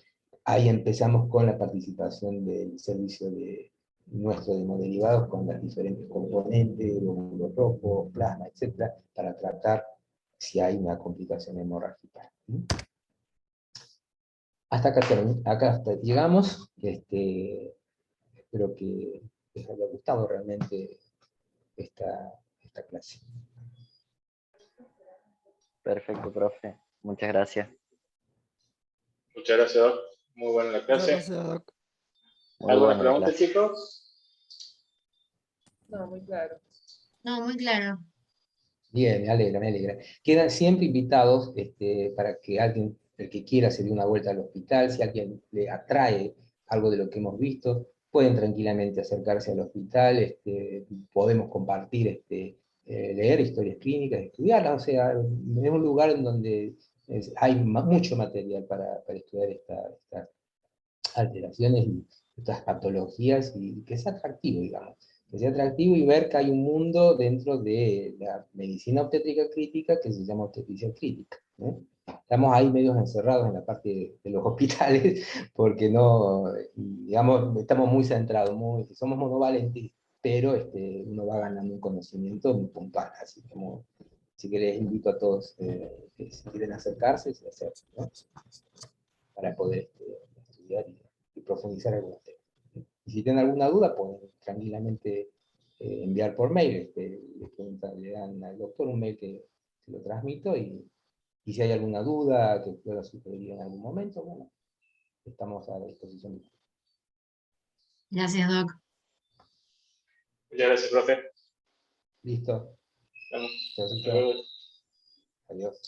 ahí empezamos con la participación del servicio nuestro de hemoderivados con las diferentes componentes, glóbulos rojos, plasma, etcétera, para tratar si hay una complicación hemorrágica. Hasta llegamos. Espero que les haya gustado realmente esta clase. Perfecto, profe. Muchas gracias. Muchas gracias, Doc. Muy buena la clase. Muchas gracias, Doc. Muy ¿Alguna buena la pregunta, clase. chicos? No, muy claro. No, muy claro. Bien, me alegra, me alegra. Quedan siempre invitados para que alguien, el que quiera, se dé una vuelta al hospital. Si a alguien le atrae algo de lo que hemos visto, pueden tranquilamente acercarse al hospital. Podemos compartir, leer historias clínicas, estudiarlas. O sea, es un lugar en donde hay mucho material para estudiar estas alteraciones y estas patologías, y que sea atractivo, digamos. que sea atractivo y ver que hay un mundo dentro de la medicina obstétrica crítica que se llama obstetricia crítica, ¿no? Estamos ahí medios encerrados en la parte de los hospitales, porque no, digamos, estamos muy centrados, somos monovalentes, pero uno va ganando un conocimiento muy puntual, así como, si querés, invito a todos que si quieren acercarse, se acerquen, ¿no? Para poder estudiar y profundizar algunos temas. Y si tienen alguna duda, pueden tranquilamente enviar por mail, le dan al doctor un mail que se lo transmito, y si hay alguna duda que pueda sugerir en algún momento, bueno, estamos a disposición. Gracias, Doc. Muchas gracias, profe. Listo. Vamos. Perfecto. Hasta luego. Adiós.